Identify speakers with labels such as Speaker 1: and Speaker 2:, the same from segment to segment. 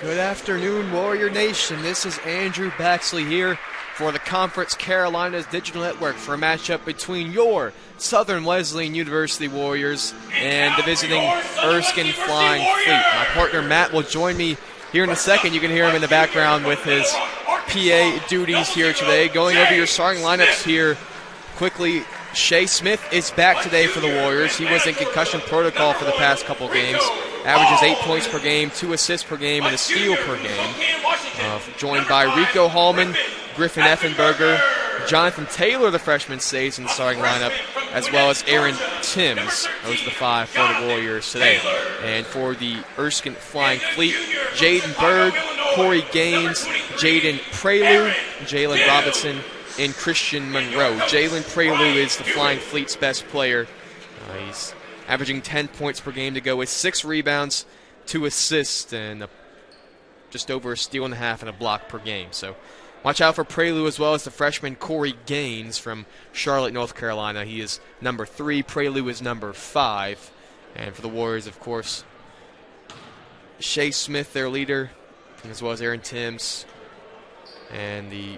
Speaker 1: Good afternoon, Warrior Nation. This is Andrew Baxley here for the Conference Carolinas Digital Network for a matchup between your Southern Wesleyan University Warriors and the visiting Erskine Flying Fleet. My partner Matt will join me here in a second. You can hear him in the background with his PA duties here today. Going over your starting lineups here quickly. Shea Smith is back today for the Warriors. He was in concussion protocol for the past couple games. Averages 8 points per game, 2 assists per game, and a steal per game. Joined by Rico Hallman, Griffin Effenberger, Jonathan Taylor, the freshman, stays in the starting lineup, as well as Aaron Timms. Those are the five for the Warriors today. And for the Erskine Flying Fleet, Jaden Bird, Corey Gaines, Jaden Prelude, Jalen Robinson, and Christian Monroe. Jalen Prelude is the Flying Fleet's best player. He's averaging 10 points per game to go with 6 rebounds, 2 assists, and just over a steal and a half and a block per game. So watch out for Prelude as well as the freshman Corey Gaines from Charlotte, North Carolina. He is number 3. Prelude is number 5. And for the Warriors, of course, Shea Smith, their leader, as well as Aaron Timms. And the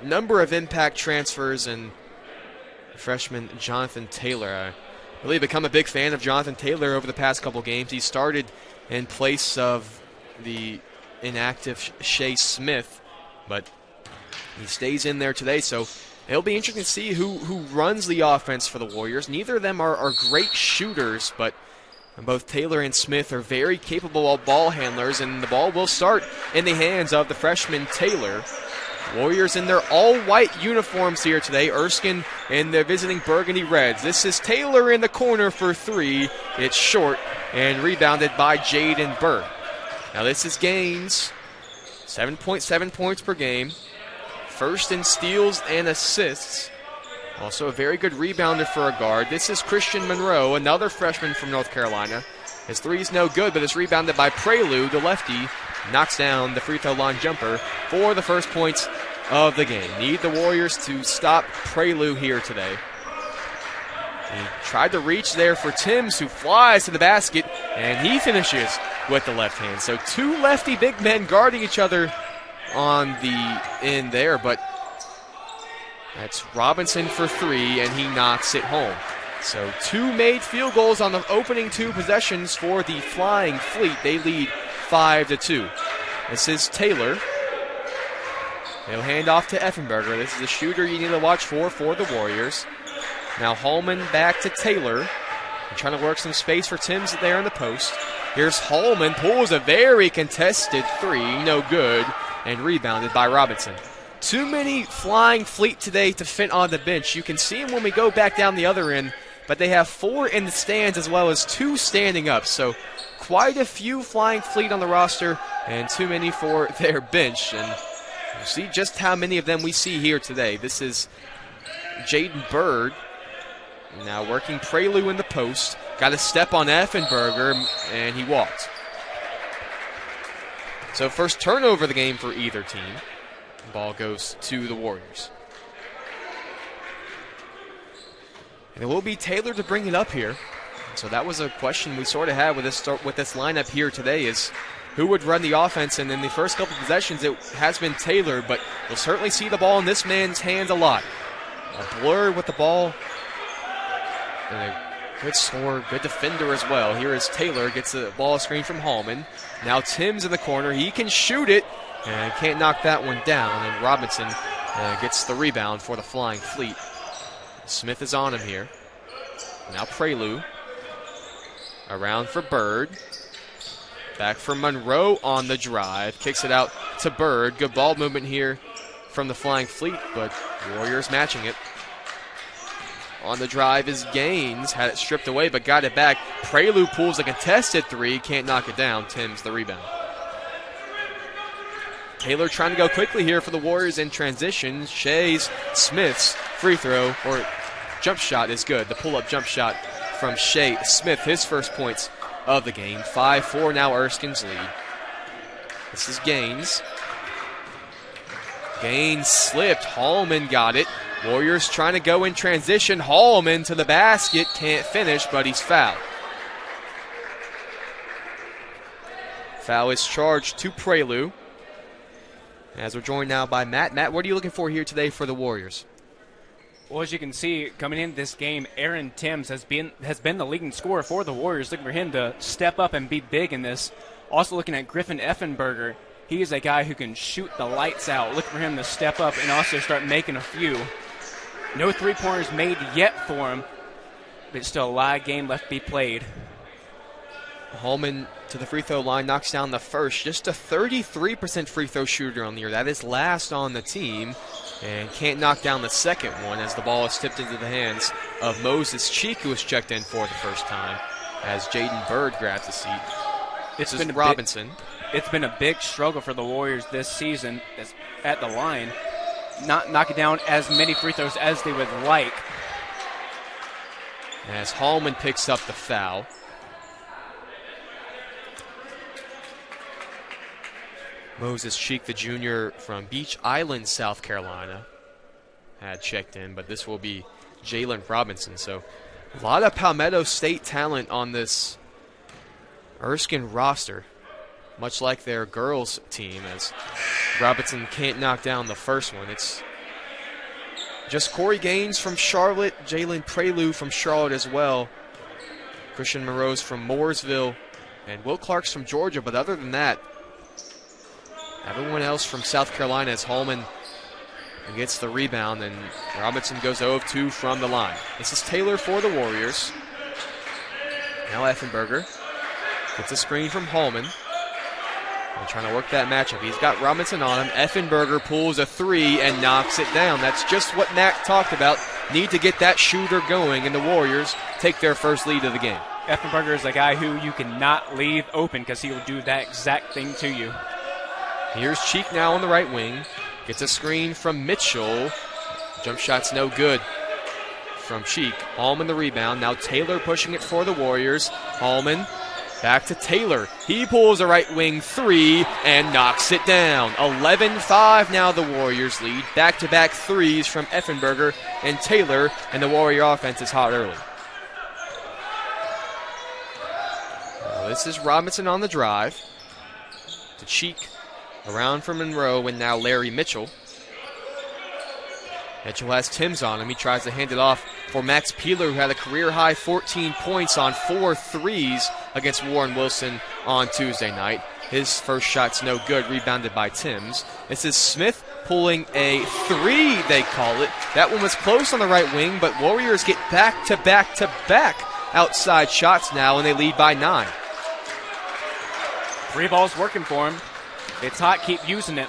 Speaker 1: number of impact transfers and freshman Jonathan Taylor. I really become a big fan of Jonathan Taylor over the past couple games. He started in place of the inactive Shea Smith, but he stays in there today, so it'll be interesting to see who runs the offense for the Warriors. Neither of them are great shooters, but both Taylor and Smith are very capable ball handlers, and the ball will start in the hands of the freshman Taylor. Warriors in their all-white uniforms here today. Erskine in the visiting burgundy reds. This is Taylor in the corner for 3. It's short and rebounded by Jaden Bird. Now this is Gaines. 7.7 points per game. First in steals and assists. Also a very good rebounder for a guard. This is Christian Monroe, another freshman from North Carolina. His three's no good, but it's rebounded by Prelude, the lefty. Knocks down the free throw line jumper for the first points of the game. Need the Warriors to stop Prelude here today. He tried to reach there for Timms, who flies to the basket, and he finishes with the left hand. So 2 lefty big men guarding each other on the end there, but that's Robinson for 3, and he knocks it home. So 2 made field goals on the opening 2 possessions for the Flying Fleet. They lead 5-2. This is Taylor. He'll hand off to Effenberger. This is a shooter you need to watch for the Warriors. Now Hallman back to Taylor. Trying to work some space for Timms there in the post. Here's Hallman, pulls a very contested 3, no good, and rebounded by Robinson. Too many Flying Fleet today to fit on the bench. You can see them when we go back down the other end, but they have 4 in the stands as well as 2 standing up. So quite a few Flying Fleet on the roster and too many for their bench. And you'll see just how many of them we see here today. This is Jaden Bird. Now working Prelude in the post. Got a step on Effenberger, and he walked. So first turnover of the game for either team. The ball goes to the Warriors. And it will be Taylor to bring it up here. So that was a question we sort of had with this lineup here today, is who would run the offense. And in the first couple possessions, it has been Taylor, but you'll certainly see the ball in this man's hands a lot. A blur with the ball. And a good scorer, good defender as well. Here is Taylor, gets the ball screen from Hallman. Now Timms in the corner. He can shoot it and can't knock that one down. And Robinson gets the rebound for the Flying Fleet. Smith is on him here. Now Prelude. Around for Bird. Back for Monroe on the drive. Kicks it out to Bird. Good ball movement here from the Flying Fleet, but Warriors matching it. On the drive is Gaines. Had it stripped away, but got it back. Prelude pulls a contested 3. Can't knock it down. Timms the rebound. Taylor trying to go quickly here for the Warriors in transition. Smith's free throw, or jump shot, is good. The pull-up jump shot from Shea Smith, his first points of the game. 5-4 now Erskine's lead. This is Gaines. Gaines slipped. Hallman got it. Warriors trying to go in transition. Hallman to the basket. Can't finish, but he's fouled. Foul is charged to Prelude. As we're joined now by Matt. Matt, what are you looking for here today for the Warriors?
Speaker 2: Well, as you can see, coming into this game, Aaron Timms has been the leading scorer for the Warriors. Looking for him to step up and be big in this. Also looking at Griffin Effenberger. He is a guy who can shoot the lights out. Looking for him to step up and also start making a few. No three-pointers made yet for him, but still a lot of game left to be played.
Speaker 1: Holman to the free throw line, knocks down the first. Just a 33% free throw shooter on the year. That is last on the team. And can't knock down the second one as the ball is tipped into the hands of Moses Cheek, who was checked in for the first time, as Jaden Bird grabs a seat. It's been Robinson.
Speaker 2: It's been a big struggle for the Warriors this season at the line. Not knocking down as many free throws as they would like.
Speaker 1: As Hallman picks up the foul. Moses Cheek, the junior from Beach Island, South Carolina, had checked in, but this will be Jalen Robinson. So a lot of Palmetto State talent on this Erskine roster, much like their girls team, as Robinson can't knock down the first one. It's just Corey Gaines from Charlotte, Jalen Prelude from Charlotte as well, Christian Monroe's from Mooresville, and Will Clark's from Georgia. But other than that, everyone else from South Carolina, as Hallman gets the rebound, and Robinson goes 0 of 2 from the line. This is Taylor for the Warriors. Now Effenberger gets a screen from Hallman. And trying to work that matchup. He's got Robinson on him. Effenberger pulls a three and knocks it down. That's just what Mac talked about. Need to get that shooter going, and the Warriors take their first lead of the game.
Speaker 2: Effenberger is a guy who you cannot leave open because he will do that exact thing to you.
Speaker 1: Here's Cheek now on the right wing. Gets a screen from Mitchell. Jump shot's no good from Cheek. Hallman the rebound. Now Taylor pushing it for the Warriors. Hallman back to Taylor. He pulls a right wing three and knocks it down. 11-5 now the Warriors lead. Back-to-back threes from Effenberger and Taylor, and the Warrior offense is hot early. This is Robinson on the drive. To Cheek. Around for Monroe, and now Larry Mitchell. Mitchell has Timms on him. He tries to hand it off for Max Peeler, who had a career-high 14 points on 4 threes against Warren Wilson on Tuesday night. His first shot's no good, rebounded by Timms. This is Smith pulling a three, they call it. That one was close on the right wing, but Warriors get back-to-back-to-back outside shots now, and they lead by 9.
Speaker 2: Three balls working for him. It's hot, keep using it.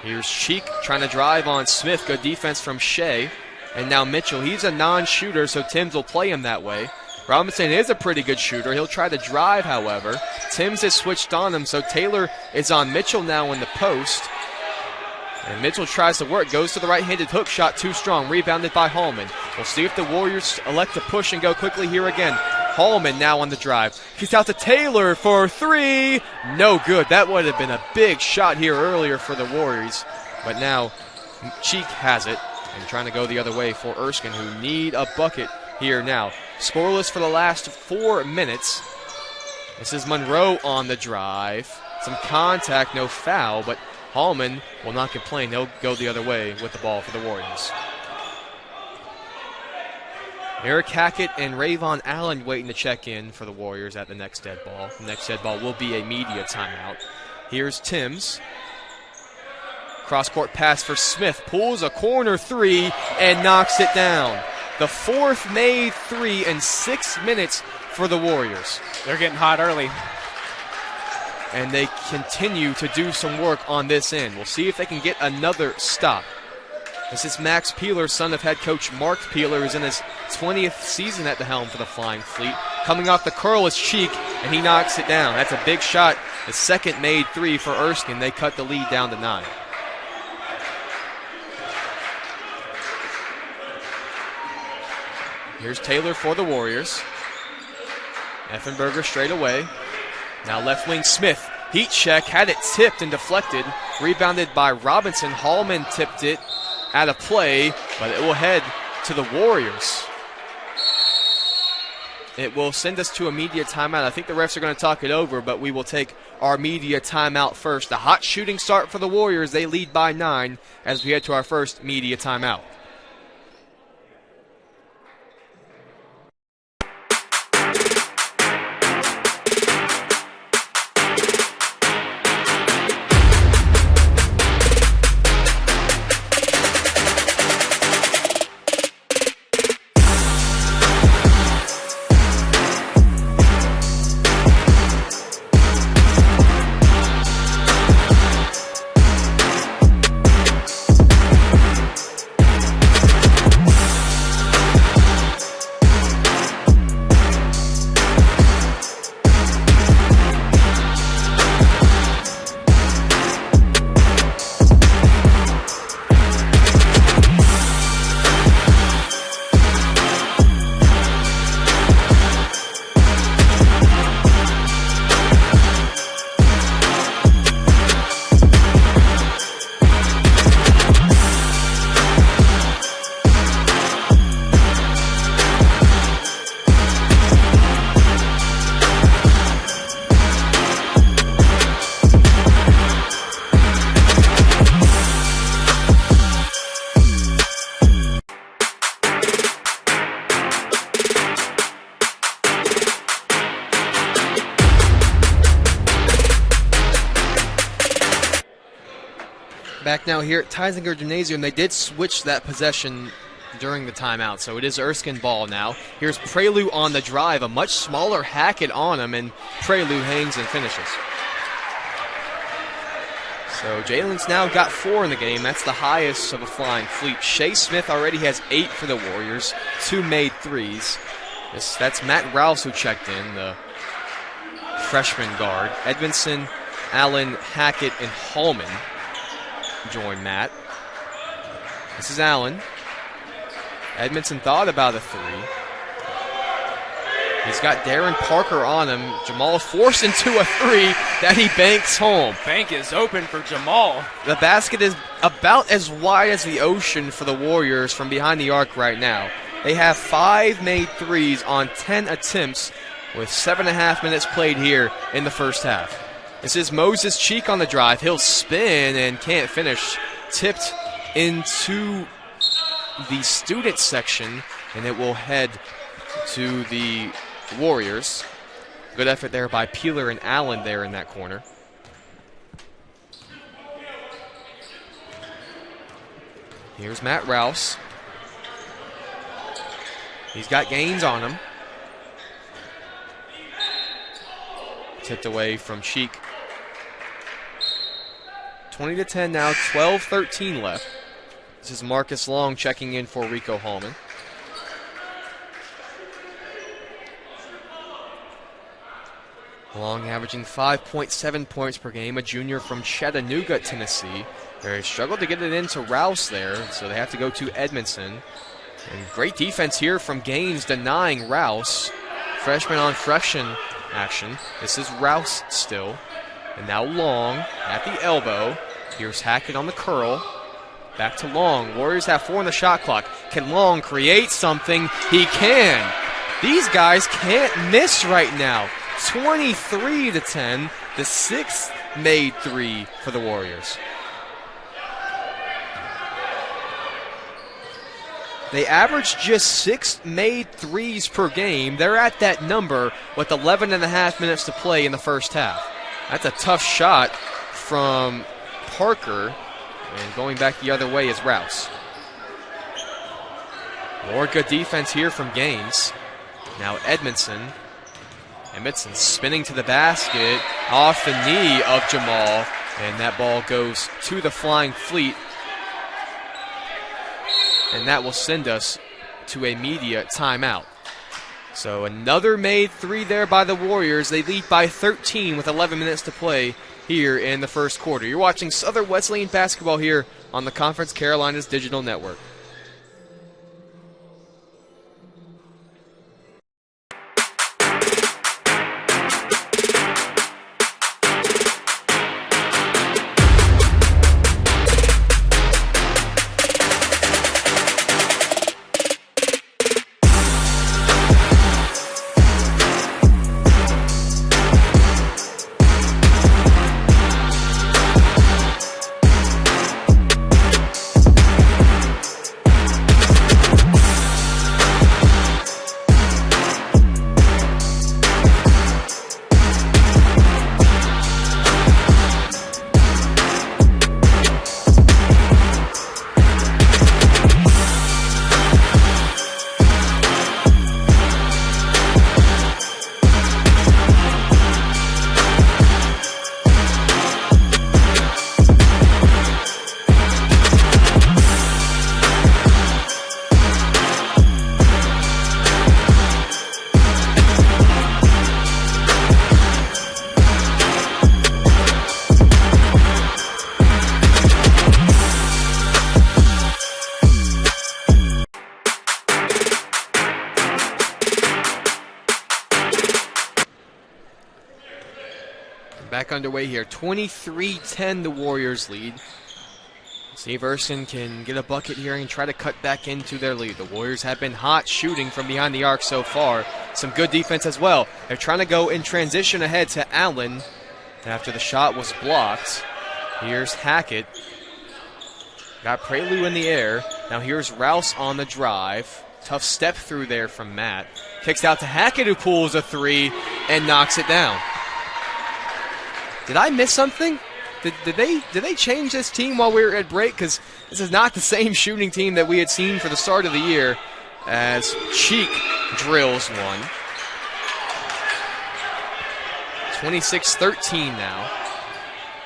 Speaker 1: Here's Cheek trying to drive on Smith. Good defense from Shea. And now Mitchell. He's a non-shooter, so Timms will play him that way. Robinson is a pretty good shooter. He'll try to drive, however. Timms has switched on him, so Taylor is on Mitchell now in the post. And Mitchell tries to work, goes to the right-handed hook shot, too strong, rebounded by Hallman. We'll see if the Warriors elect to push and go quickly here again. Hallman now on the drive. He's out to Taylor for three. No good. That would have been a big shot here earlier for the Warriors. But now Cheek has it and trying to go the other way for Erskine, who need a bucket here now. Scoreless for the last 4 minutes. This is Monroe on the drive. Some contact, no foul, but Hallman will not complain. They'll go the other way with the ball for the Warriors. Eric Hackett and Rayvon Allen waiting to check in for the Warriors at the next dead ball. The next dead ball will be a media timeout. Here's Timms. Cross-court pass for Smith. Pulls a corner three and knocks it down. The fourth made three in 6 minutes for the Warriors.
Speaker 2: They're getting hot early.
Speaker 1: And they continue to do some work on this end. We'll see if they can get another stop. This is Max Peeler, son of head coach Mark Peeler, who's in his 20th season at the helm for the Flying Fleet. Coming off the curl is Cheek, and he knocks it down. That's a big shot. The second made three for Erskine. They cut the lead down to 9. Here's Taylor for the Warriors. Effenberger straight away. Now left wing Smith. Heat check, had it tipped and deflected. Rebounded by Robinson. Hallman tipped it out of play, but it will head to the Warriors. It will send us to a media timeout. I think the refs are going to talk it over, but we will take our media timeout first. A hot shooting start for the Warriors. They lead by 9 as we head to our first media timeout. Back now here at Teisinger Gymnasium, they did switch that possession during the timeout, so it is Erskine ball now. Here's Prelude on the drive, a much smaller Hackett on him, and Prelude hangs and finishes. So Jalen's now got 4 in the game. That's the highest of a flying fleet. Shea Smith already has 8 for the Warriors, 2 made threes. That's Matt Rouse who checked in, the freshman guard. Edmondson, Allen, Hackett, and Hallman join Matt. This is Allen. Edmondson thought about a 3. He's got Darren Parker on him. Jamal is forced into a 3 that he banks home.
Speaker 2: Bank is open for Jamal.
Speaker 1: The basket is about as wide as the ocean for the Warriors from behind the arc right now. They have 5 made threes on 10 attempts with 7.5 minutes played here in the first half. This is Moses Cheek on the drive. He'll spin and can't finish. Tipped into the student section, and it will head to the Warriors. Good effort there by Peeler and Allen there in that corner. Here's Matt Rouse. He's got Gaines on him. Tipped away from Cheek. 20-10 now, 12-13 left. This is Marcus Long checking in for Rico Hallman. Long averaging 5.7 points per game, a junior from Chattanooga, Tennessee. They struggled to get it into Rouse there, so they have to go to Edmondson. And great defense here from Gaines, denying Rouse. Freshman on freshman action. This is Rouse still. And now Long at the elbow. Here's Hackett on the curl. Back to Long. Warriors have 4 on the shot clock. Can Long create something? He can. These guys can't miss right now. 23-10. The 6th made 3 for the Warriors. They average just 6 made threes per game. They're at that number with 11.5 minutes to play in the first half. That's a tough shot from Parker. And going back the other way is Rouse. More good defense here from Gaines. Now Edmondson. Edmondson spinning to the basket off the knee of Jamal. And that ball goes to the Flying Fleet. And that will send us to a media timeout. So another made 3 there by the Warriors. They lead by 13 with 11 minutes to play here in the first quarter. You're watching Southern Wesleyan basketball here on the Conference Carolinas Digital Network. back underway here. 23-10 the Warriors lead. See if Erskine can get a bucket here and try to cut back into their lead. The Warriors have been hot shooting from behind the arc so far. Some good defense as well. They're trying to go in transition ahead to Allen after the shot was blocked. Here's Hackett. Got Prelude in the air. Now here's Rouse on the drive. Tough step through there from Matt. Kicks out to Hackett, who pulls a three and knocks it down. Did I miss something? Did they change this team while we were at break? Because this is not the same shooting team that we had seen for the start of the year, as Cheek drills one. 26-13 now.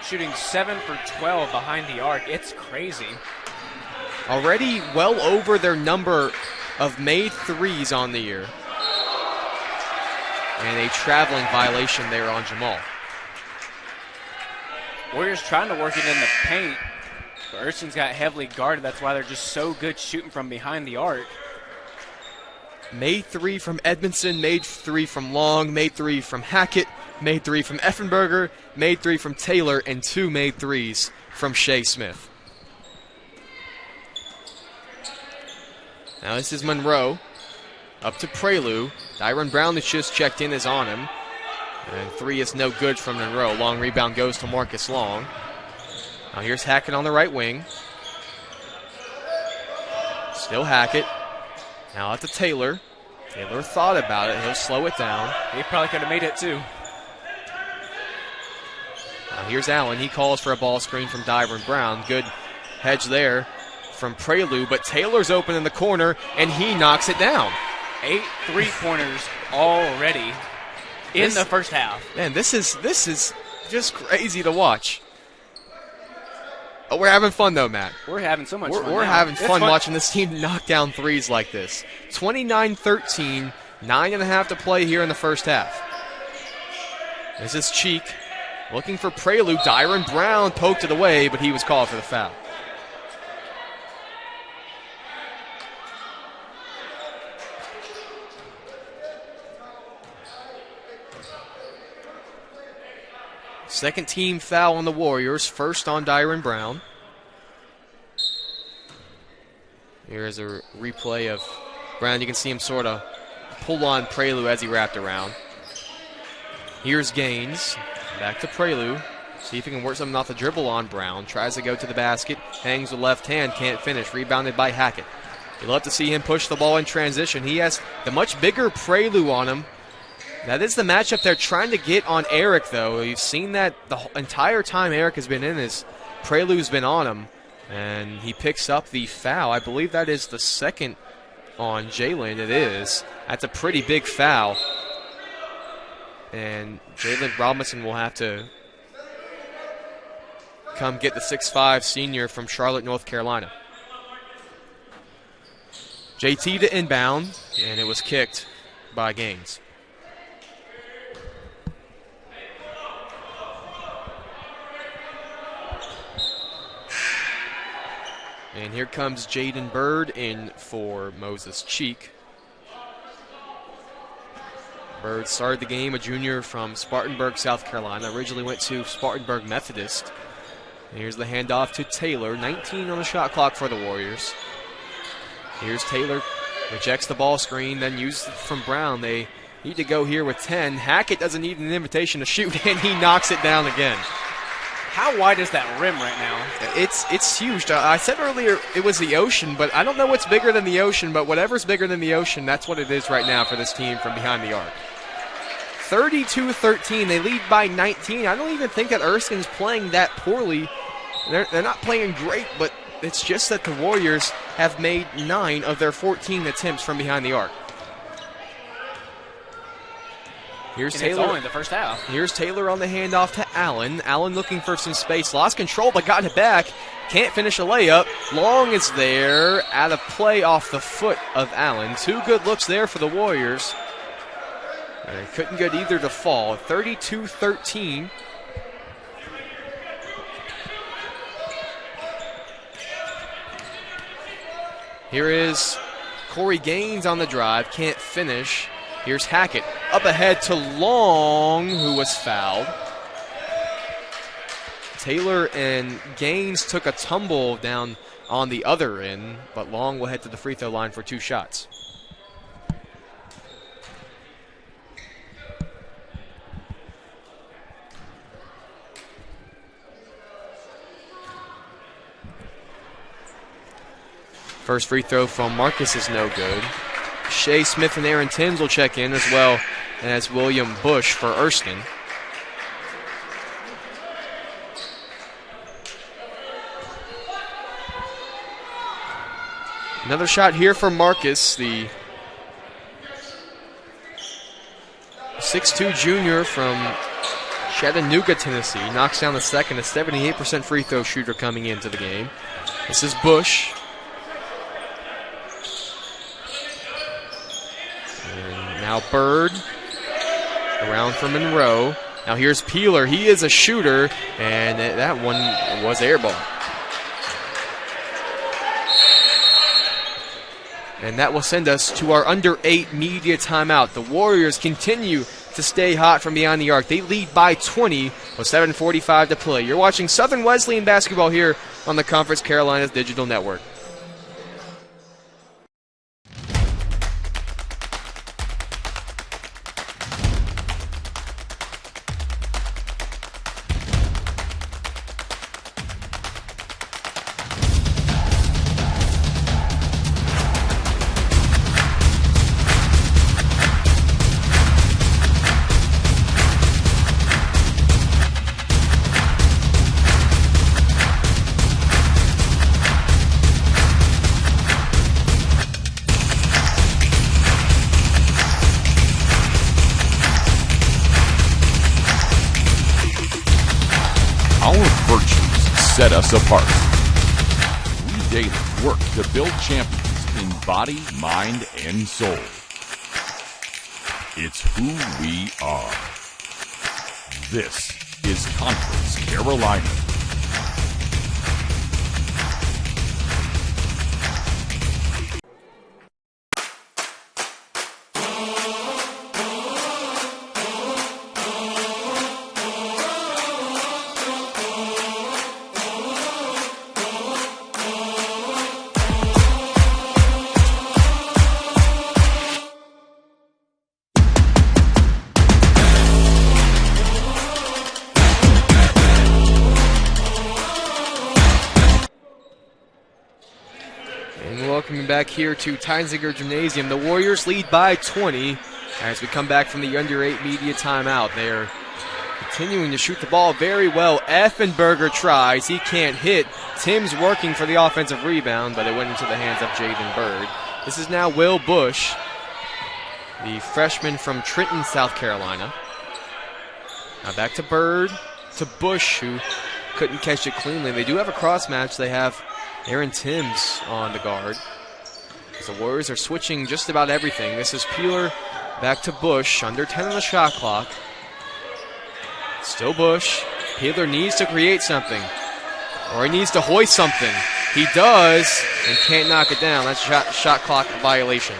Speaker 2: Shooting 7 for 12 behind the arc. It's crazy.
Speaker 1: Already well over their number of made threes on the year. And a traveling violation there on Jamal.
Speaker 2: Warriors trying to work it in the paint, but Erskine's got heavily guarded. That's why they're just so good shooting from behind the arc.
Speaker 1: Made three from Edmondson, made three from Long, made three from Hackett, made three from Effenberger, made three from Taylor, and two made threes from Shea Smith. Now this is Monroe. Up to Prelude. Dyron Brown that's just checked in is on him. And three is no good from Monroe. Long rebound goes to Marcus Long. Now here's Hackett on the right wing. Still Hackett. Now out to Taylor. Taylor thought about it. He'll slow it down.
Speaker 2: He probably could have made it too.
Speaker 1: Now here's Allen. He calls for a ball screen from Dyron Brown. Good hedge there from Prelude, but Taylor's open in the corner, and he knocks it down.
Speaker 2: 8 3-pointers already in the first half.
Speaker 1: Man, this is just crazy to watch. Oh, we're having fun, though, Matt.
Speaker 2: We're having so much fun.
Speaker 1: We're having fun watching this team knock down threes like this. 29-13, 9.5 to play here in the first half. This is Cheek looking for Prelude. Dyron Brown poked it away, but he was called for the foul. Second team foul on the Warriors, first on Dyron Brown. Here's a replay of Brown. You can see him sort of pull on Prelude as he wrapped around. Here's Gaines. Back to Prelude. See if he can work something off the dribble on Brown. Tries to go to the basket. Hangs with left hand. Can't finish. Rebounded by Hackett. You'd love to see him push the ball in transition. He has the much bigger Prelude on him. That is the matchup they're trying to get on Eric, though. You've seen that the entire time Eric has been in this. Prelude's been on him, and he picks up the foul. I believe that is the second on Jalen. It is. That's a pretty big foul. And Jalen Robinson will have to come get the 6'5 senior from Charlotte, North Carolina. JT to inbound, and it was kicked by Gaines. And here comes Jaden Bird in for Moses Cheek. Bird started the game, a junior from Spartanburg, South Carolina. Originally went to Spartanburg Methodist. And here's the handoff to Taylor. 19 on the shot clock for the Warriors. Here's Taylor. Rejects the ball screen, then uses it from Brown. They need to go here with 10. Hackett doesn't need an invitation to shoot, and he knocks it down again.
Speaker 2: How wide is that rim right now?
Speaker 1: It's huge. I said earlier it was the ocean, but I don't know what's bigger than the ocean, but whatever's bigger than the ocean, that's what it is right now for this team from behind the arc. 32-13. They lead by 19. I don't even think that Erskine's playing that poorly. They're not playing great, but it's just that the Warriors have made 9 of their 14 attempts from behind the arc. Here's Taylor.
Speaker 2: It's only the first half.
Speaker 1: Here's Taylor on the handoff to Allen. Allen looking for some space. Lost control, but got it back. Can't finish a layup. Long is there. Out of play off the foot of Allen. 2 good looks there for the Warriors. They couldn't get either to fall. 32-13. Here is Corey Gaines on the drive. Can't finish. Here's Hackett up ahead to Long, who was fouled. Taylor and Gaines took a tumble down on the other end, but Long will head to the free throw line for 2 shots. First free throw from Marcus is no good. Shea Smith and Aaron Timms will check in, as well as William Bush for Erskine. Another shot here for Marcus, the 6'2 junior from Chattanooga, Tennessee. Knocks down the second, a 78% free throw shooter coming into the game. This is Bush. And now Bird around for Monroe. Now here's Peeler. He is a shooter, and that one was airball. And that will send us to our under 8 media timeout. The Warriors continue to stay hot from behind the arc. They lead by 20 with 7:45 to play. You're watching Southern Wesleyan basketball here on the Conference Carolinas Digital Network.
Speaker 3: Set us apart. We daily work to build champions in body, mind, and soul. It's who we are. This is Conference Carolina.
Speaker 1: Back here to Teinziger Gymnasium. The Warriors lead by 20 as we come back from the under 8 media timeout. They're continuing to shoot the ball very well. Effenberger tries. He can't hit. Tim's working for the offensive rebound, but it went into the hands of Jaden Bird. This is now Will Bush, the freshman from Trenton, South Carolina. Now back to Bird, to Bush, who couldn't catch it cleanly. They do have a cross match. They have Aaron Timms on the guard. The Warriors are switching just about everything. This is Peeler back to Bush. Under 10 on the shot clock. Still Bush. Peeler needs to create something. Or he needs to hoist something. He does, and can't knock it down. That's shot clock violation.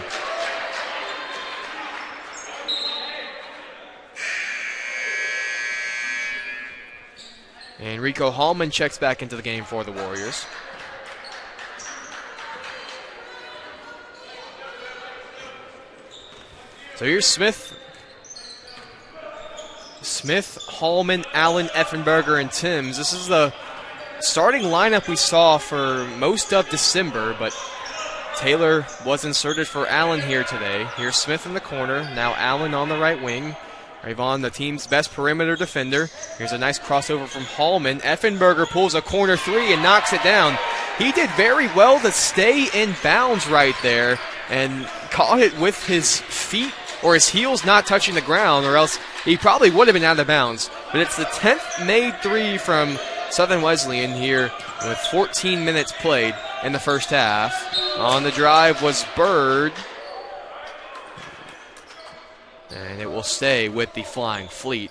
Speaker 1: And Rico Hallman checks back into the game for the Warriors. So here's Smith, Hallman, Allen, Effenberger, and Timms. This is the starting lineup we saw for most of December, but Taylor was inserted for Allen here today. Here's Smith in the corner. Now Allen on the right wing. Ravon, the team's best perimeter defender. Here's a nice crossover from Hallman. Effenberger pulls a corner three and knocks it down. He did very well to stay in bounds right there and caught it with his feet or his heels not touching the ground, or else he probably would have been out of bounds. But it's the 10th made three from Southern Wesleyan here with 14 minutes played in the first half. On the drive was Bird, and it will stay with the Flying Fleet.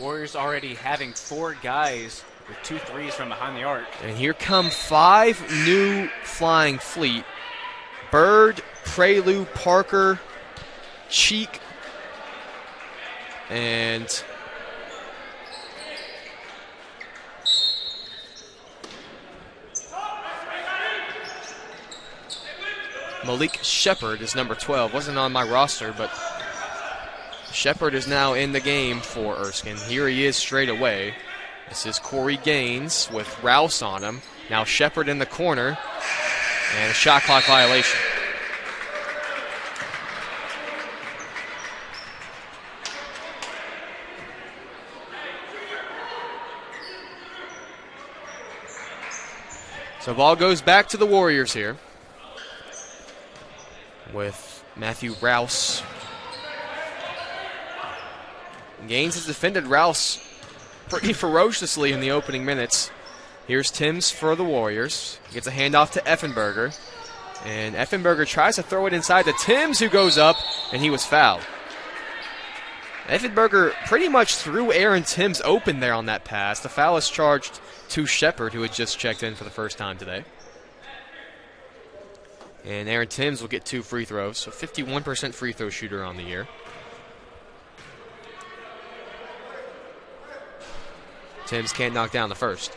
Speaker 2: Warriors already having 4 guys with 2 threes from behind the arc.
Speaker 1: And here come 5 new Flying Fleet. Bird, Prelude, Parker, Cheek, and Malik Shepard is number 12. Wasn't on my roster, but Shepard is now in the game for Erskine. Here he is straight away. This is Corey Gaines with Rouse on him. Now Shepard in the corner, and a shot clock violation. So ball goes back to the Warriors here with Matthew Rouse. Gaines has defended Rouse pretty ferociously in the opening minutes. Here's Timms for the Warriors. Gets a handoff to Effenberger. And Effenberger tries to throw it inside to Timms, who goes up, and he was fouled. Effenberger pretty much threw Aaron Timms open there on that pass. The foul is charged to Shepard, who had just checked in for the first time today. And Aaron Timms will get 2 free throws, so 51% free throw shooter on the year. Timms can't knock down the first.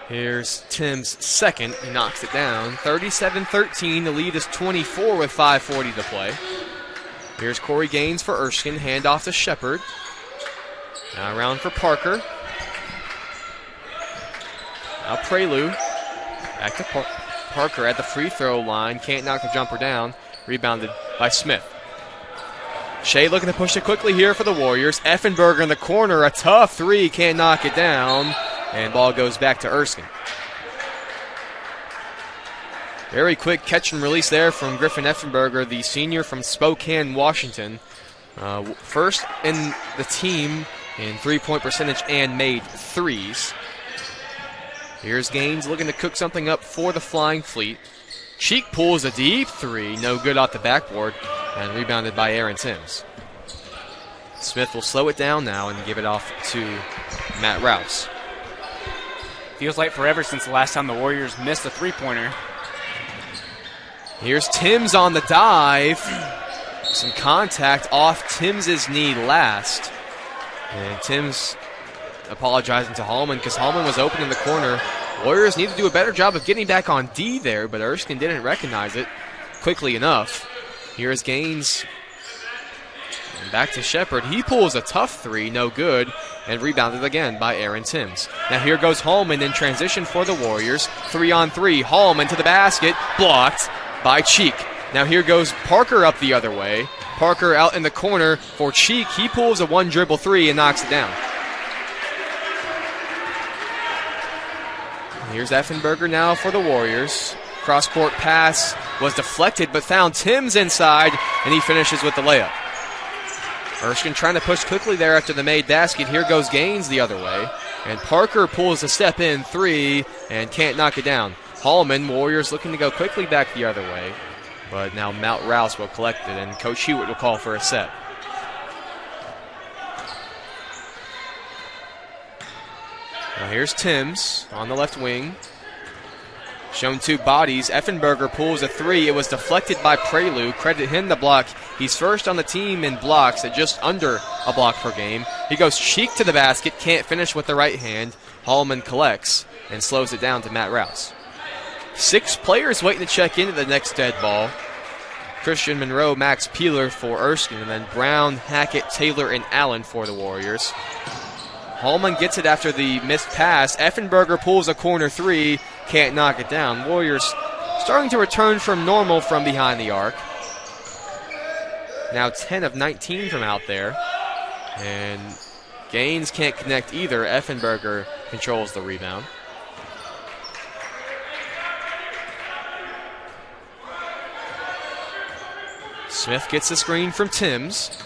Speaker 1: Here's Timms' second. He knocks it down. 37-13. The lead is 24 with 5:40 to play. Here's Corey Gaines for Erskine. Handoff to Shepard. Now around for Parker. Now Prelude. Back to Parker at the free throw line. Can't knock the jumper down. Rebounded by Smith. Shea looking to push it quickly here for the Warriors. Effenberger in the corner. A tough three. Can't knock it down. And ball goes back to Erskine. Very quick catch and release there from Griffin Effenberger, the senior from Spokane, Washington. First in the team in three-point percentage and made threes. Here's Gaines looking to cook something up for the Flying Fleet. Cheek pulls a deep three, no good off the backboard, and rebounded by Aaron Timms. Smith will slow it down now and give it off to Matt Rouse.
Speaker 2: Feels like forever since the last time the Warriors missed a three-pointer.
Speaker 1: Here's Timms on the dive. Some contact off Timms' knee last. And Timms apologizing to Hallman because Hallman was open in the corner. Warriors need to do a better job of getting back on D there, but Erskine didn't recognize it quickly enough. Here's Gaines. And back to Shepard. He pulls a tough three, no good, and rebounded again by Aaron Timms. Now here goes Hallman in transition for the Warriors. 3-on-3. Hallman to the basket. Blocked by Cheek. Now here goes Parker up the other way. Parker out in the corner for Cheek. He pulls a one-dribble three and knocks it down. Here's Effenberger now for the Warriors. Cross-court pass was deflected but found Timms inside, and he finishes with the layup. Erskine trying to push quickly there after the made basket. Here goes Gaines the other way. And Parker pulls a step-in three and can't knock it down. Hallman, Warriors looking to go quickly back the other way. But now Matt Rouse will collect it, and Coach Hewitt will call for a set. Now here's Timms on the left wing. Shown 2 bodies. Effenberger pulls a three. It was deflected by Prelude. Credit him the block. He's first on the team in blocks at just under a block per game. He goes Cheek to the basket. Can't finish with the right hand. Hallman collects and slows it down to Matt Rouse. 6 players waiting to check into the next dead ball. Christian Monroe, Max Peeler for Erskine, and then Brown, Hackett, Taylor, and Allen for the Warriors. Hallman gets it after the missed pass. Effenberger pulls a corner three. Can't knock it down. Warriors starting to return from normal from behind the arc. Now 10 of 19 from out there. And Gaines can't connect either. Effenberger controls the rebound. Smith gets the screen from Timms.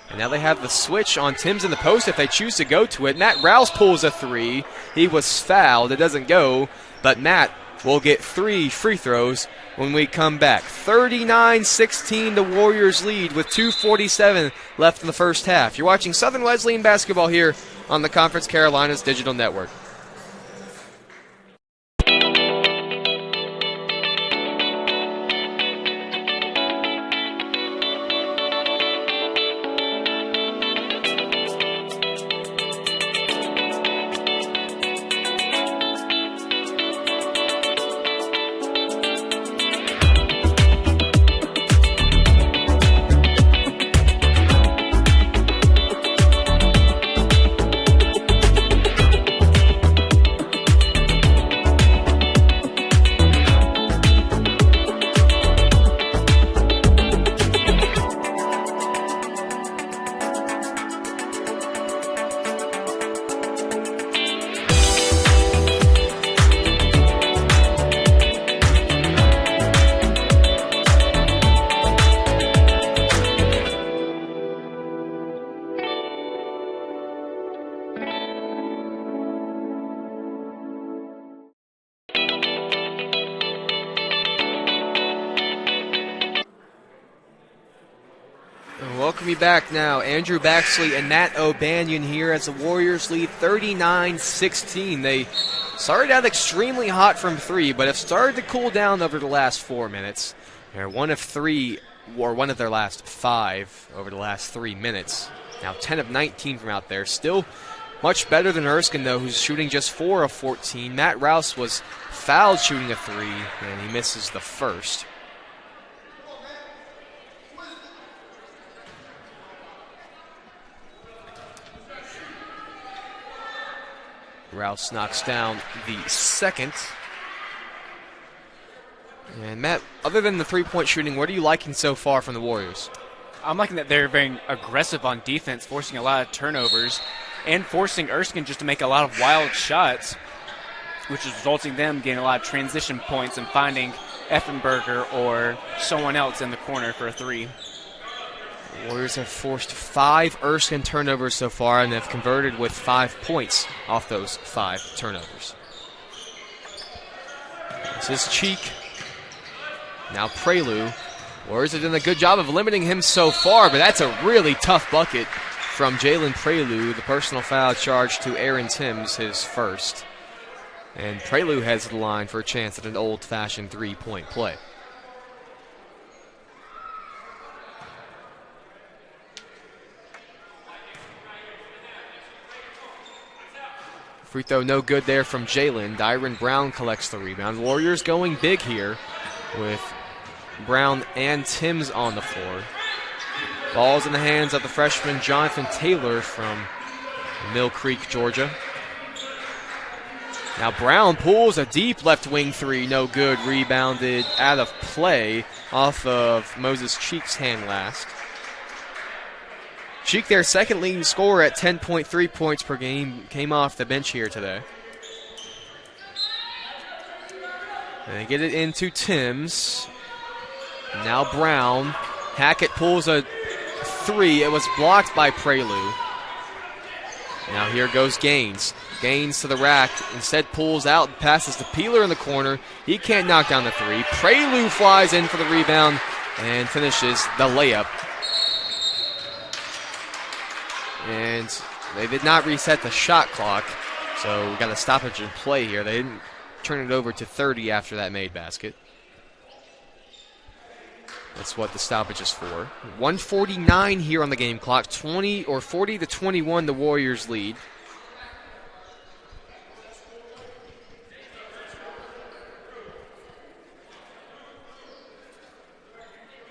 Speaker 1: And now they have the switch on Timms in the post if they choose to go to it. Matt Rouse pulls a three. He was fouled. It doesn't go, but Matt will get 3 free throws when we come back. 39-16, the Warriors lead with 2:47 left in the first half. You're watching Southern Wesleyan basketball here on the Conference Carolinas Digital Network. welcome you back now. Andrew Baxley and Matt O'Banion here as the Warriors lead 39-16. They started out extremely hot from three, but have started to cool down over the last 4 minutes. They're one of their last 5 over the last 3 minutes. Now 10 of 19 from out there. Still much better than Erskine, though, who's shooting just 4 of 14. Matt Rouse was fouled shooting a 3, and he misses the first. Rouse knocks down the second. And Matt, other than the three-point shooting, what are you liking so far from the Warriors?
Speaker 2: I'm liking that they're very aggressive on defense, forcing a lot of turnovers, and forcing Erskine just to make a lot of wild shots, which is resulting in them getting a lot of transition points and finding Effenberger or someone else in the corner for a 3.
Speaker 1: The Warriors have forced 5 Erskine turnovers so far and have converted with 5 points off those 5 turnovers. This is Cheek. Now Prelude. Warriors have done a good job of limiting him so far, but that's a really tough bucket from Jalen Prelude. The personal foul charge to Aaron Timms, his first. And Prelude heads to the line for a chance at an old-fashioned three-point play. Free throw no good there from Jalen. Dyron Brown collects the rebound. Warriors going big here with Brown and Timms on the floor. Ball's in the hands of the freshman Jonathan Taylor from Mill Creek, Georgia. Now Brown pulls a deep left wing 3, no good. Rebounded out of play off of Moses Cheek's hand last. Cheek, their second leading scorer at 10.3 points per game, came off the bench here today. And they get it into Timms. Now Brown. Hackett pulls a 3. It was blocked by Prelude. Now here goes Gaines. Gaines to the rack. Instead pulls out and passes to Peeler in the corner. He can't knock down the 3. Prelude flies in for the rebound and finishes the layup. And they did not reset the shot clock, so we got a stoppage in play here. They didn't turn it over to 30 after that made basket. That's what the stoppage is for. 1:49 here on the game clock. 40-21 the Warriors lead.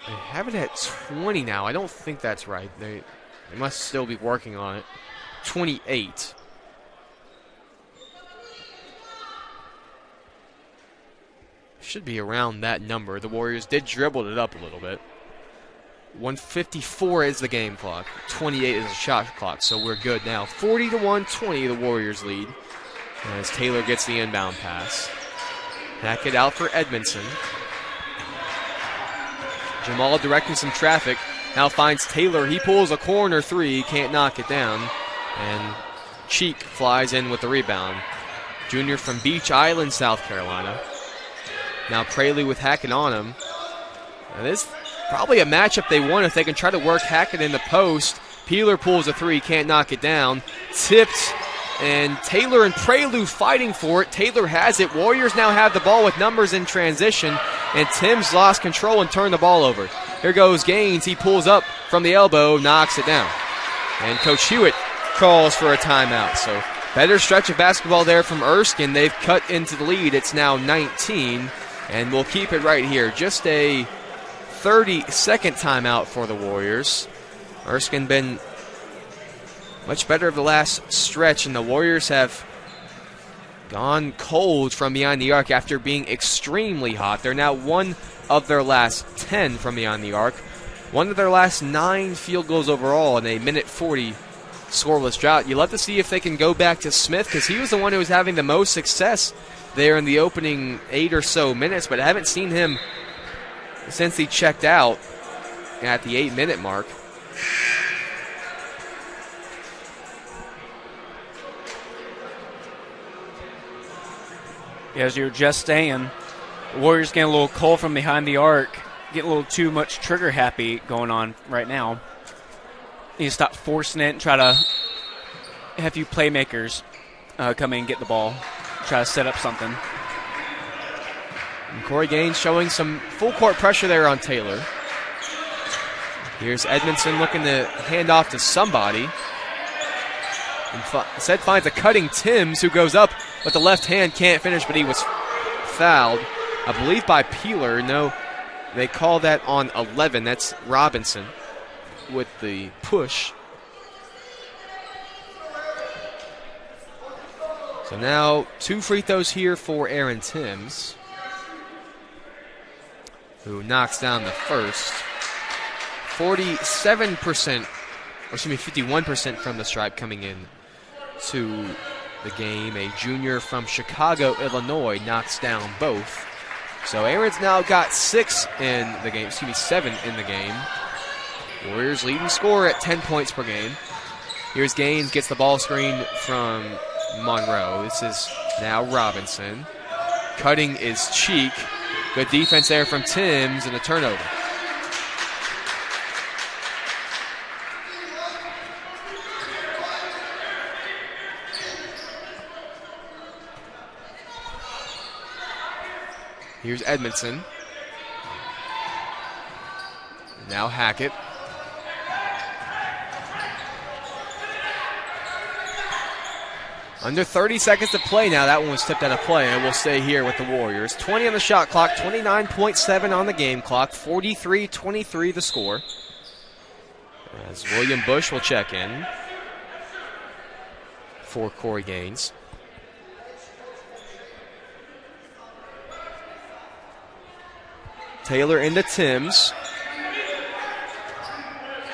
Speaker 1: They have it at 20 now. I don't think that's right. They must still be working on it. 28. Should be around that number. The Warriors did dribble it up a little bit. 1:54 is the game clock. 28 is the shot clock, so we're good now. 40-1, the Warriors lead. As Taylor gets the inbound pass. Hackett out for Edmondson. Jamal directing some traffic. Now finds Taylor. He pulls a corner 3. Can't knock it down. And Cheek flies in with the rebound. Junior from Beach Island, South Carolina. Now Prelude with Hackett on him. Now this is probably a matchup they want if they can try to work Hackett in the post. Peeler pulls a 3. Can't knock it down. Tipped. And Taylor and Prelude fighting for it. Taylor has it. Warriors now have the ball with numbers in transition. And Timms lost control and turned the ball over. Here goes Gaines. He pulls up from the elbow, knocks it down. And Coach Hewitt calls for a timeout. So better stretch of basketball there from Erskine. They've cut into the lead. It's now 19. And we'll keep it right here. Just a 30-second timeout for the Warriors. Erskine been much better of the last stretch, and the Warriors have gone cold from behind the arc after being extremely hot. They're now 1 of their last 10 from beyond the arc. 1 of their last 9 field goals overall in a minute 40 scoreless drought. You love to see if they can go back to Smith, because he was the one who was having the most success there in the opening 8 or so minutes, but I haven't seen him since he checked out at the 8-minute mark.
Speaker 2: As you were just saying, the Warriors getting a little cold from behind the arc, getting a little too much trigger happy going on right now. You stop forcing it and try to have a few playmakers come in and get the ball, try to set up something.
Speaker 1: And Corey Gaines showing some full court pressure there on Taylor. Here's Edmondson looking to hand off to somebody. Instead finds a cutting Timms who goes up with the left hand, can't finish, but he was fouled, I believe, by Peeler. No, they call that on 11. That's Robinson with the push. So now 2 free throws here for Aaron Timms, who knocks down the first. 51% from the stripe coming in to the game. A junior from Chicago, Illinois, knocks down both. So Aaron's now got 7 in the game. Warriors leading scorer at 10 points per game. Here's Gaines, gets the ball screen from Monroe. This is now Robinson. Cutting is Cheek. Good defense there from Timms, and a turnover. Here's Edmondson. Now Hackett. Under 30 seconds to play now. That one was tipped out of play, and we'll stay here with the Warriors. 20 on the shot clock, 29.7 on the game clock, 43-23 the score. As William Bush will check in for Corey Gaines. Taylor into Timms.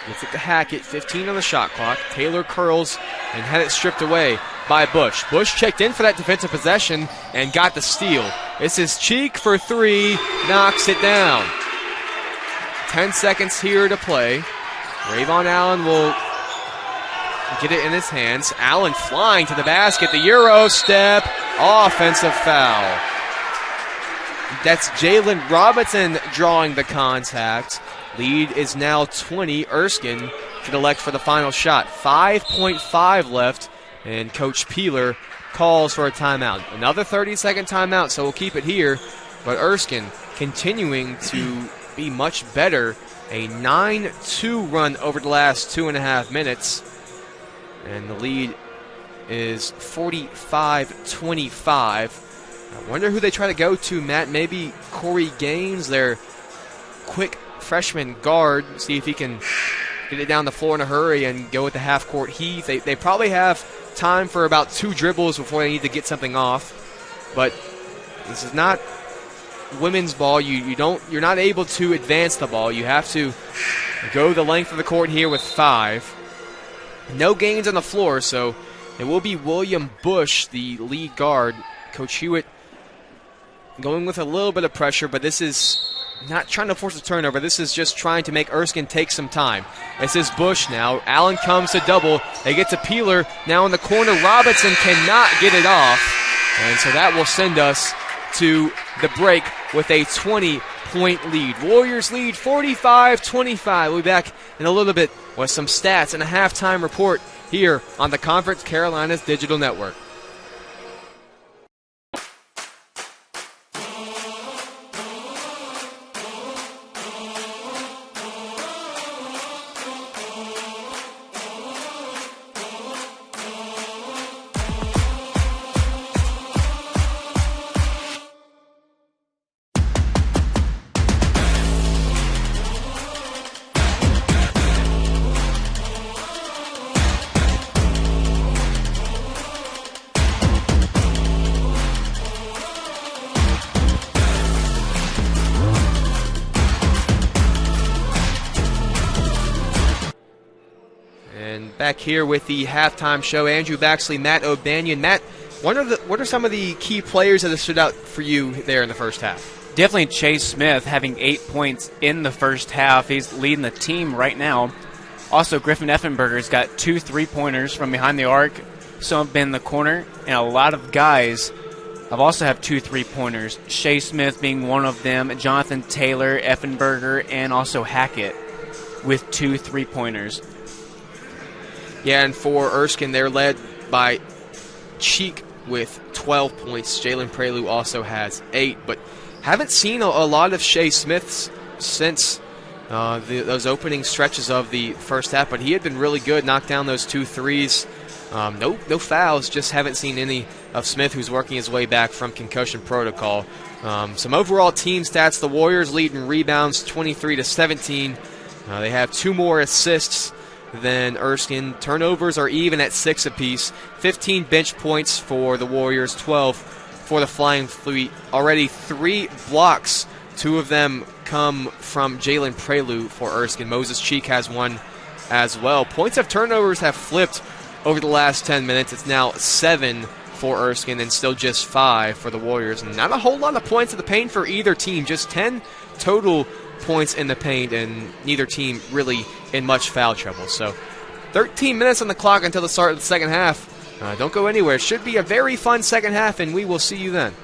Speaker 1: Gets it to Hackett, 15 on the shot clock. Taylor curls and had it stripped away by Bush. Bush checked in for that defensive possession and got the steal. This is Cheek for 3, knocks it down. 10 seconds here to play. Rayvon Allen will get it in his hands. Allen flying to the basket. The Euro step, offensive foul. That's Jalen Robinson drawing the contact. Lead is now 20. Erskine could elect for the final shot. 5.5 left, and Coach Peeler calls for a timeout. Another 30-second timeout, so we'll keep it here. But Erskine continuing to be much better. A 9-2 run over the last 2.5 minutes. And the lead is 45-25. I wonder who they try to go to, Matt. Maybe Corey Gaines, their quick freshman guard. See if he can get it down the floor in a hurry and go with the half-court heave. They probably have time for about 2 dribbles before they need to get something off. But this is not women's ball. You're not able to advance the ball. You have to go the length of the court here with 5. No gains on the floor, so it will be William Bush, the lead guard. Coach Hewitt going with a little bit of pressure, but this is not trying to force a turnover. This is just trying to make Erskine take some time. This is Bush now. Allen comes to double. They get to Peeler. Now in the corner, Robinson cannot get it off. And so that will send us to the break with a 20-point lead. Warriors lead 45-25. We'll be back in a little bit with some stats and a halftime report here on the Conference Carolinas Digital Network. Back here with the halftime show, Andrew Baxley, Matt O'Banion. Matt, what are some of the key players that have stood out for you there in the first half?
Speaker 2: Definitely Chase Smith having 8 points in the first half. He's leading the team right now. Also, Griffin Effenberger's got 2 3-pointers from behind the arc. Some have been in the corner, and a lot of guys have also have 2 3-pointers. Shea Smith being one of them, Jonathan Taylor, Effenberger, and also Hackett with 2 3-pointers.
Speaker 1: Yeah, and for Erskine, they're led by Cheek with 12 points. Jalen Prelude also has 8, but haven't seen a lot of Shea Smiths since those opening stretches of the first half, but he had been really good, knocked down those 2 threes. No fouls, just haven't seen any of Smith, who's working his way back from concussion protocol. Some overall team stats: the Warriors lead in rebounds 23-17. They have 2 more assists than Erskine. Turnovers are even at 6 apiece. 15 bench points for the Warriors, 12 for the Flying Fleet. Already 3 blocks. 2 of them come from Jalen Prelude for Erskine. Moses Cheek has 1 as well. Points of turnovers have flipped over the last 10 minutes. It's now 7 for Erskine and still just 5 for the Warriors. And not a whole lot of points in the paint for either team. Just 10 total points in the paint, and neither team really in much foul trouble. So 13 minutes on the clock until the start of the second half. Don't go anywhere. It should be a very fun second half, and we will see you then.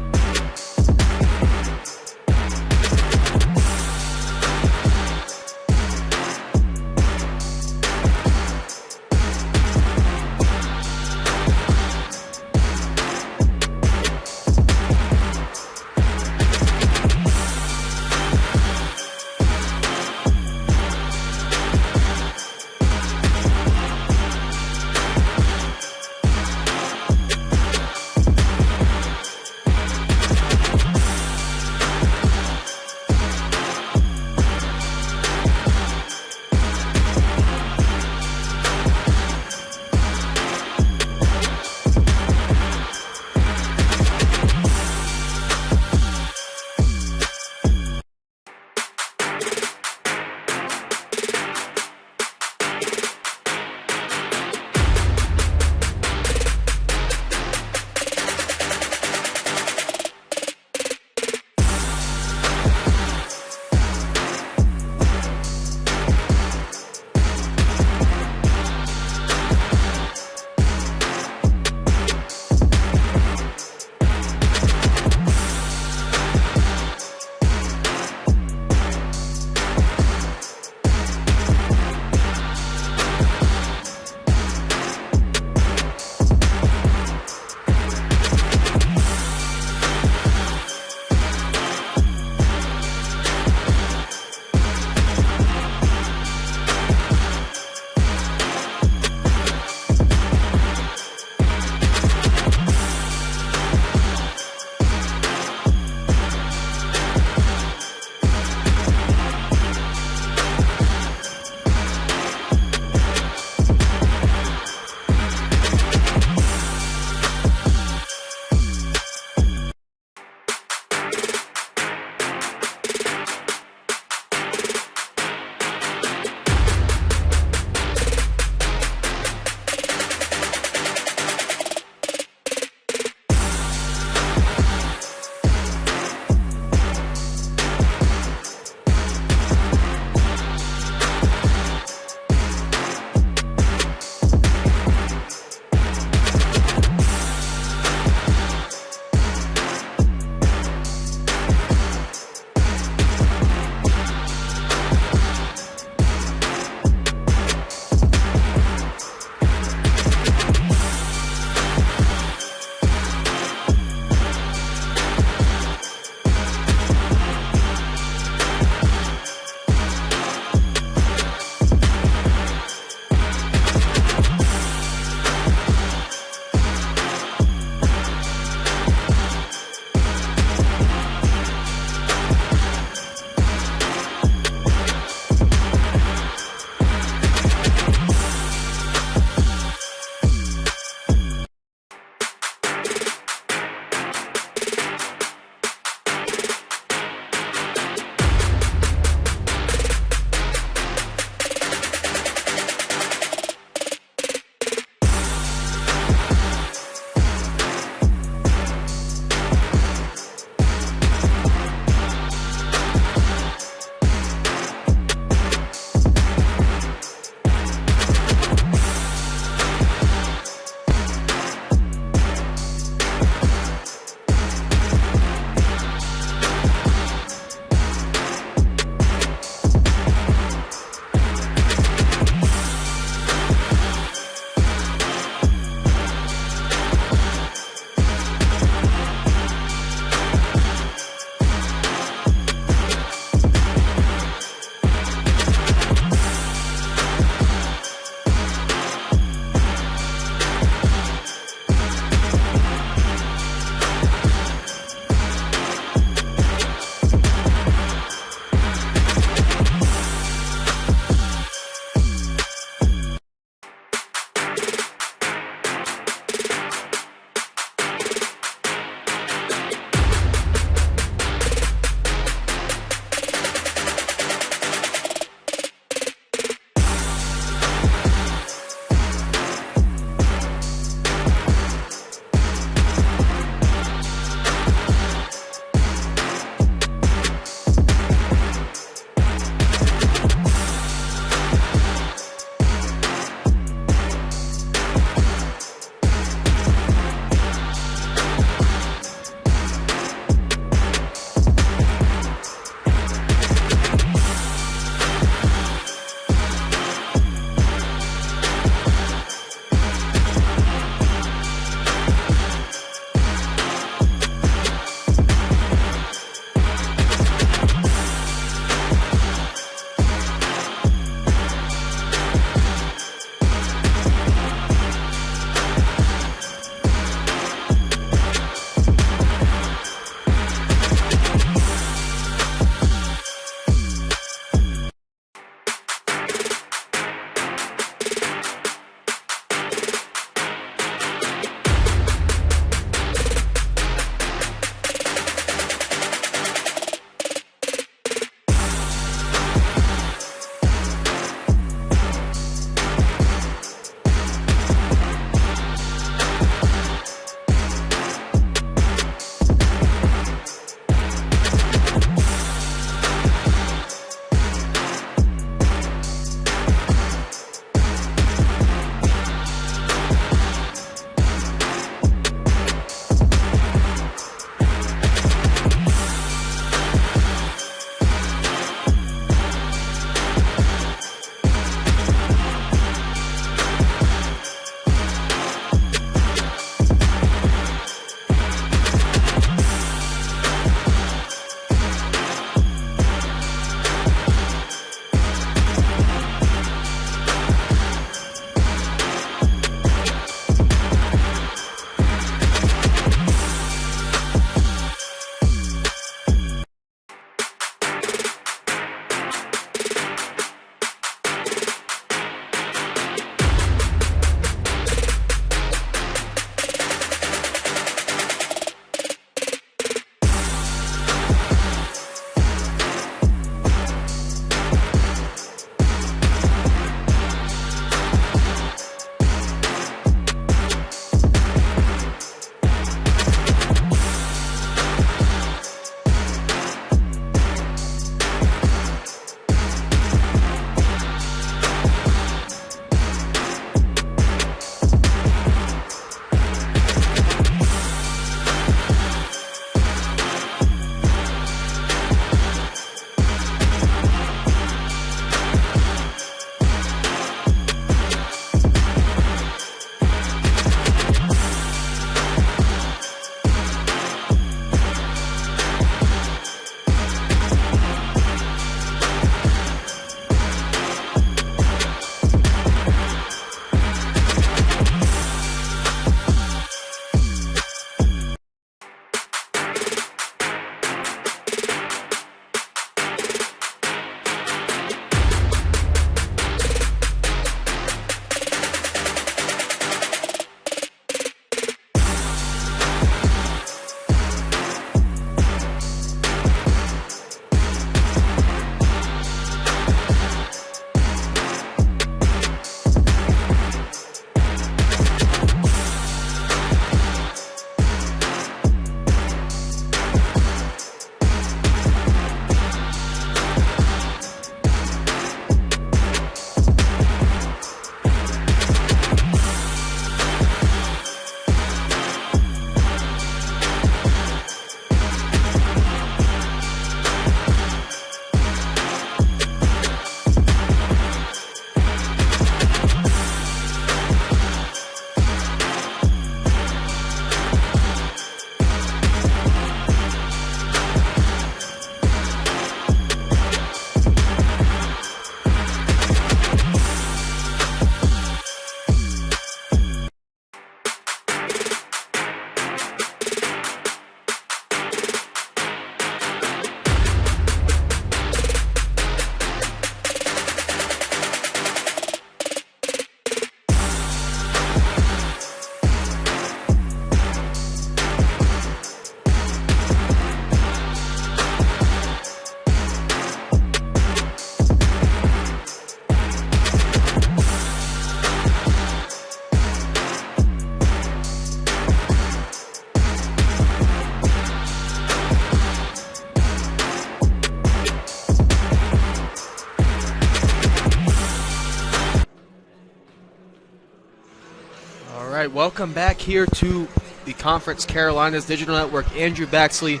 Speaker 1: right, welcome back here to the Conference Carolinas Digital Network. Andrew Baxley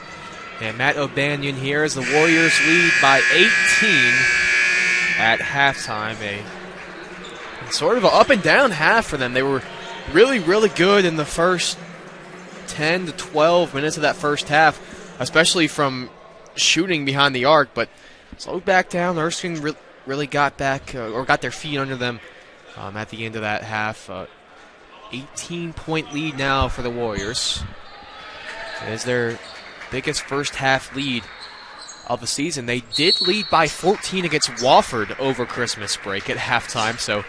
Speaker 1: and Matt O'Banion here as the Warriors lead by 18 at halftime. A sort of an up and down half for them. They were really, really good in the first 10 to 12 minutes of that first half, especially from shooting behind the arc, but slowed back down. Erskine really got back or got their feet under them at the end of that half. 18-point lead now for the Warriors. It is their biggest first half lead of the season. They did lead by 14 against Wofford over Christmas break at halftime, so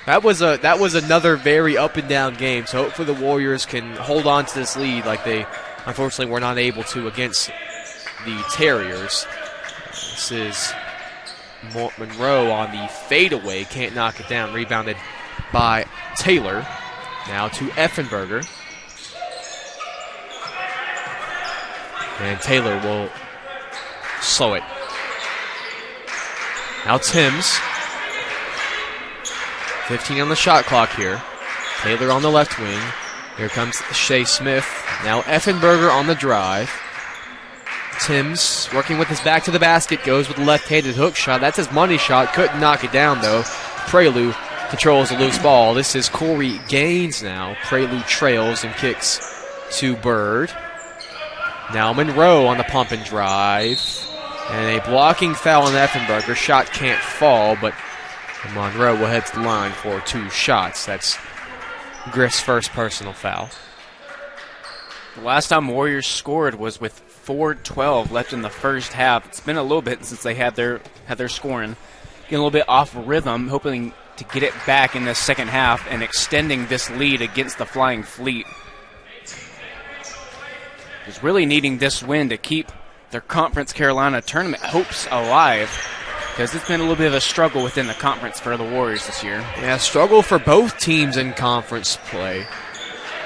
Speaker 1: that was another very up and down game. So hopefully the Warriors can hold on to this lead like they unfortunately were not able to against the Terriers. This is Monroe on the fadeaway, can't knock it down. Rebounded by Taylor. Now to Effenberger. And Taylor will slow it. Now Timms. 15 on the shot clock here. Taylor on the left wing. Here comes Shea Smith. Now Effenberger on the drive. Timms working with his back to the basket. Goes with a left-handed hook shot. That's his money shot. Couldn't knock it down, though. Prelude controls the loose ball. This is Corey Gaines now. Prelude trails and kicks to Bird. Now Monroe on the pump and drive. And a blocking foul on Effenberger. Shot can't fall, but Monroe will head to the line for 2 shots. That's Griff's first personal foul.
Speaker 2: The last time Warriors scored was with 4:12 left in the first half. It's been a little bit since they had their scoring. Getting a little bit off rhythm, hoping to get it back in the second half and extending this lead against the Flying Fleet. Is really needing this win to keep their Conference Carolina tournament hopes alive, because it's been a little bit of a struggle within the conference for the Warriors this year.
Speaker 1: Yeah, struggle for both teams in conference play.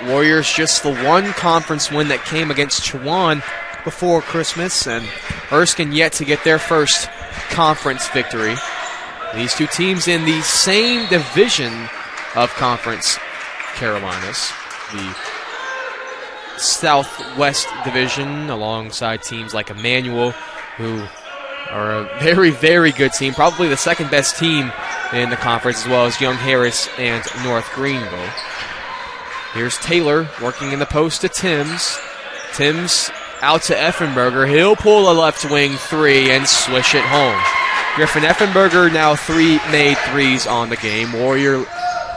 Speaker 1: Warriors just the one conference win that came against Chowan before Christmas, and Erskine yet to get their first conference victory. These two teams in the same division of Conference Carolinas, the Southwest Division, alongside teams like Emmanuel, who are a very, very good team, probably the second best team in the conference, as well as Young Harris and North Greenville. Here's Taylor working in the post to Timms. Timms out to Effenberger. He'll pull a left wing 3 and swish it home. Griffin Effenberger now 3 made threes on the game. Warrior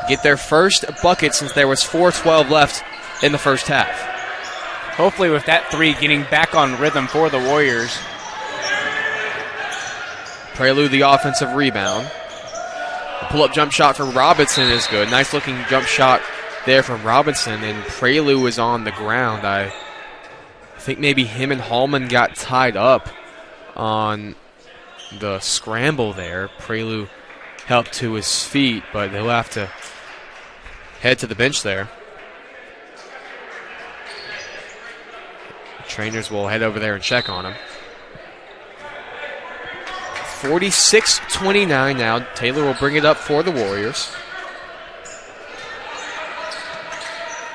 Speaker 1: get their first bucket since there was 4:12 left in the first half.
Speaker 2: Hopefully with that 3 getting back on rhythm for the Warriors.
Speaker 1: Prelude the offensive rebound. The pull-up jump shot from Robinson is good. Nice looking jump shot there from Robinson, and Prelude is on the ground. I think maybe him and Hallman got tied up on the scramble there. Prelude helped to his feet, but he'll have to head to the bench there. Trainers will head over there and check on him. 46-29 now. Taylor will bring it up for the Warriors.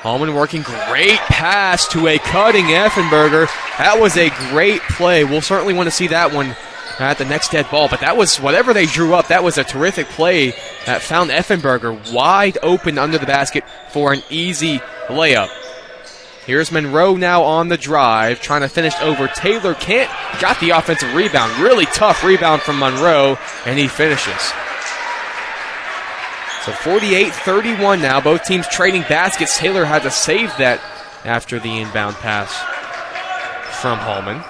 Speaker 1: Hallman working, great pass to a cutting Effenberger. That was a great play. We'll certainly want to see that one at the next dead ball, but that was, whatever they drew up, that was a terrific play that found Effenberger wide open under the basket for an easy layup. Here's Monroe now on the drive, trying to finish over Taylor. Got the offensive rebound. Really tough rebound from Monroe, and he finishes. So 48-31 now. Both teams trading baskets. Taylor had to save that after the inbound pass from Hallman.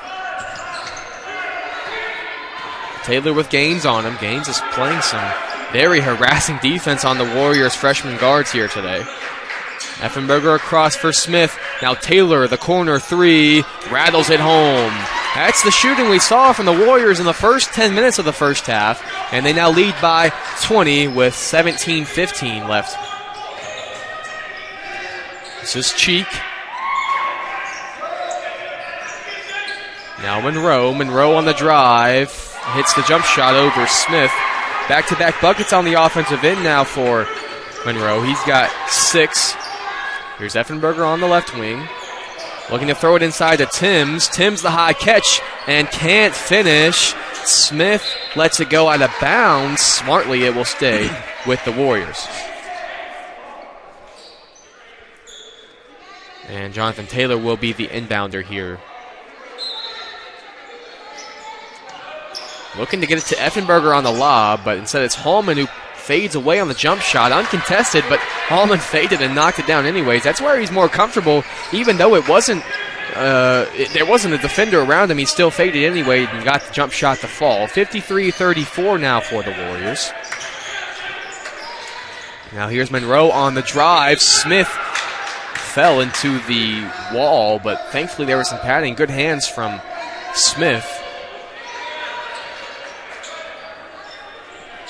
Speaker 1: Taylor with Gaines on him. Gaines is playing some very harassing defense on the Warriors' freshman guards here today. Effenberger across for Smith. Now Taylor, the corner 3, rattles it home. That's the shooting we saw from the Warriors in the first 10 minutes of the first half, and they now lead by 20 with 17-15 left. This is Cheek. Now Monroe. Monroe on the drive. Hits the jump shot over Smith. Back-to-back buckets on the offensive end now for Monroe. He's got 6. Here's Effenberger on the left wing. Looking to throw it inside to Timms. Timms the high catch and can't finish. Smith lets it go out of bounds. Smartly, it will stay with the Warriors. And Jonathan Taylor will be the inbounder here. Looking to get it to Effenberger on the lob, but instead it's Hallman who fades away on the jump shot. Uncontested, but Hallman faded and knocked it down anyways. That's where he's more comfortable, even though it wasn't there wasn't a defender around him. He still faded anyway and got the jump shot to fall. 53-34 now for the Warriors. Now here's Monroe on the drive. Smith fell into the wall, but thankfully there was some padding. Good hands from Smith.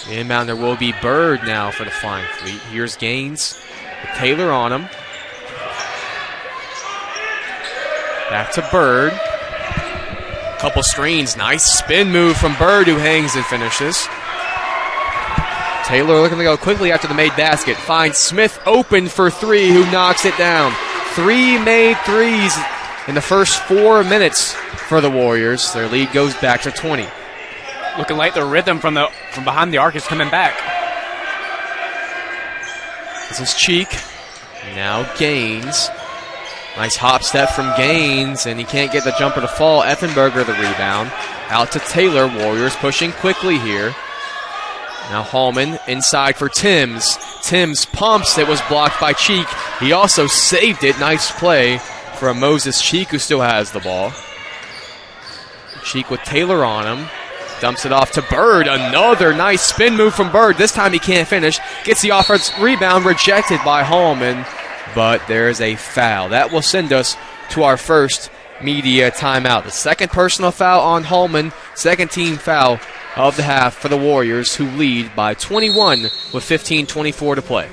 Speaker 1: The inbounder will be Bird now for the Flying Fleet. Here's Gaines with Taylor on him. Back to Bird. Couple screens. Nice spin move from Bird, who hangs and finishes. Taylor looking to go quickly after the made basket. Finds Smith open for three, who knocks it down. 3 made threes in the first 4 minutes for the Warriors. Their lead goes back to 20.
Speaker 2: Looking like the rhythm from behind the arc is coming back.
Speaker 1: This is Cheek. Now Gaines. Nice hop step from Gaines, and he can't get the jumper to fall. Effenberger the rebound. Out to Taylor. Warriors pushing quickly here. Now Hallman inside for Timms. Timms pumps. It was blocked by Cheek. He also saved it. Nice play from Moses Cheek, who still has the ball. Cheek with Taylor on him. Dumps it off to Bird. Another nice spin move from Bird. This time he can't finish. Gets the offense rebound, rejected by Hallman. But there is a foul. That will send us to our first media timeout. The second personal foul on Hallman. Second team foul of the half for the Warriors, who lead by 21 with 15:24 to play.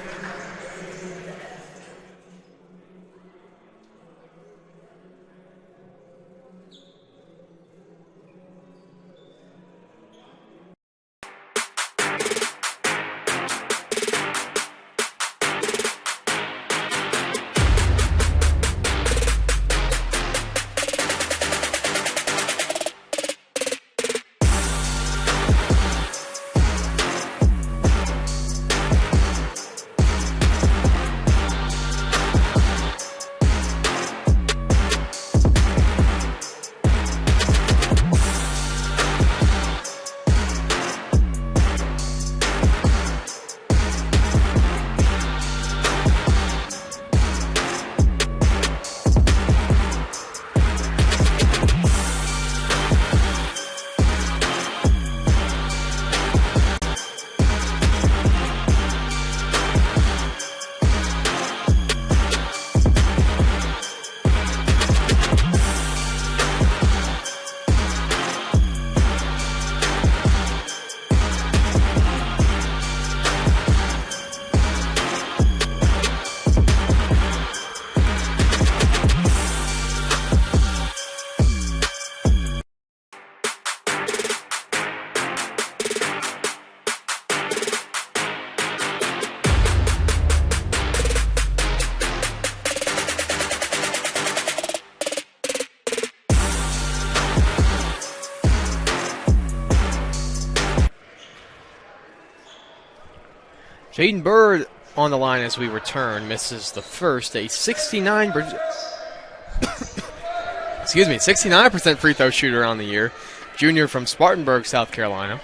Speaker 1: Jaden Bird on the line as we return. Misses the first. A 69% free throw shooter on the year. Junior from Spartanburg, South Carolina.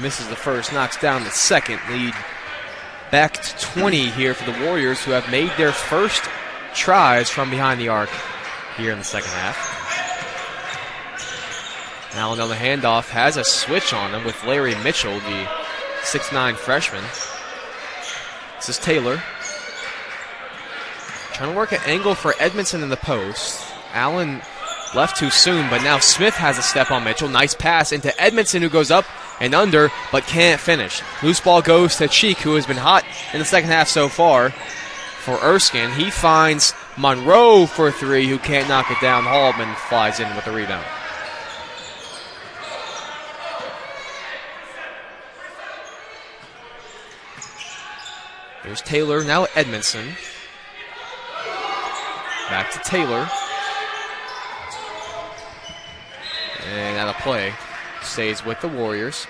Speaker 1: Misses the first. Knocks down the second. Lead back to 20 here for the Warriors, who have made their first tries from behind the arc here in the second half. Allen on the handoff has a switch on him with Larry Mitchell, the 6'9 freshman. This is Taylor. Trying to work an angle for Edmondson in the post. Allen left too soon, but now Smith has a step on Mitchell. Nice pass into Edmondson, who goes up and under, but can't finish. Loose ball goes to Cheek, who has been hot in the second half so far for Erskine. He finds Monroe for three, who can't knock it down. Hallman flies in with the rebound. There's Taylor, now Edmondson. Back to Taylor. And out of play. Stays with the Warriors.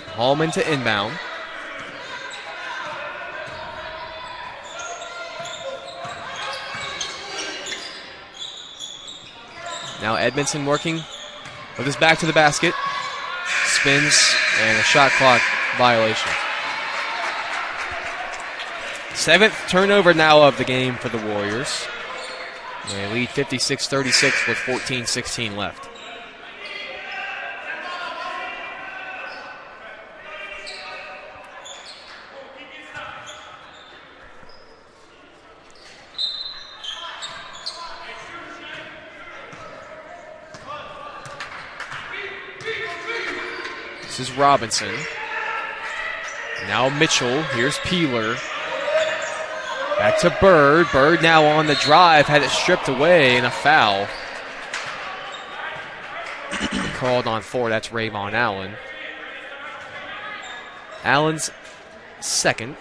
Speaker 1: Hallman to inbound. Now Edmondson working with his back to the basket. Spins and a shot clock violation. 7th turnover now of the game for the Warriors. They lead 56-36 with 14-16 left. This is Robinson. Now Mitchell. Here's Peeler. Back to Bird. Bird now on the drive. Had it stripped away and a foul. Called on 4. That's Rayvon Allen. Allen's second.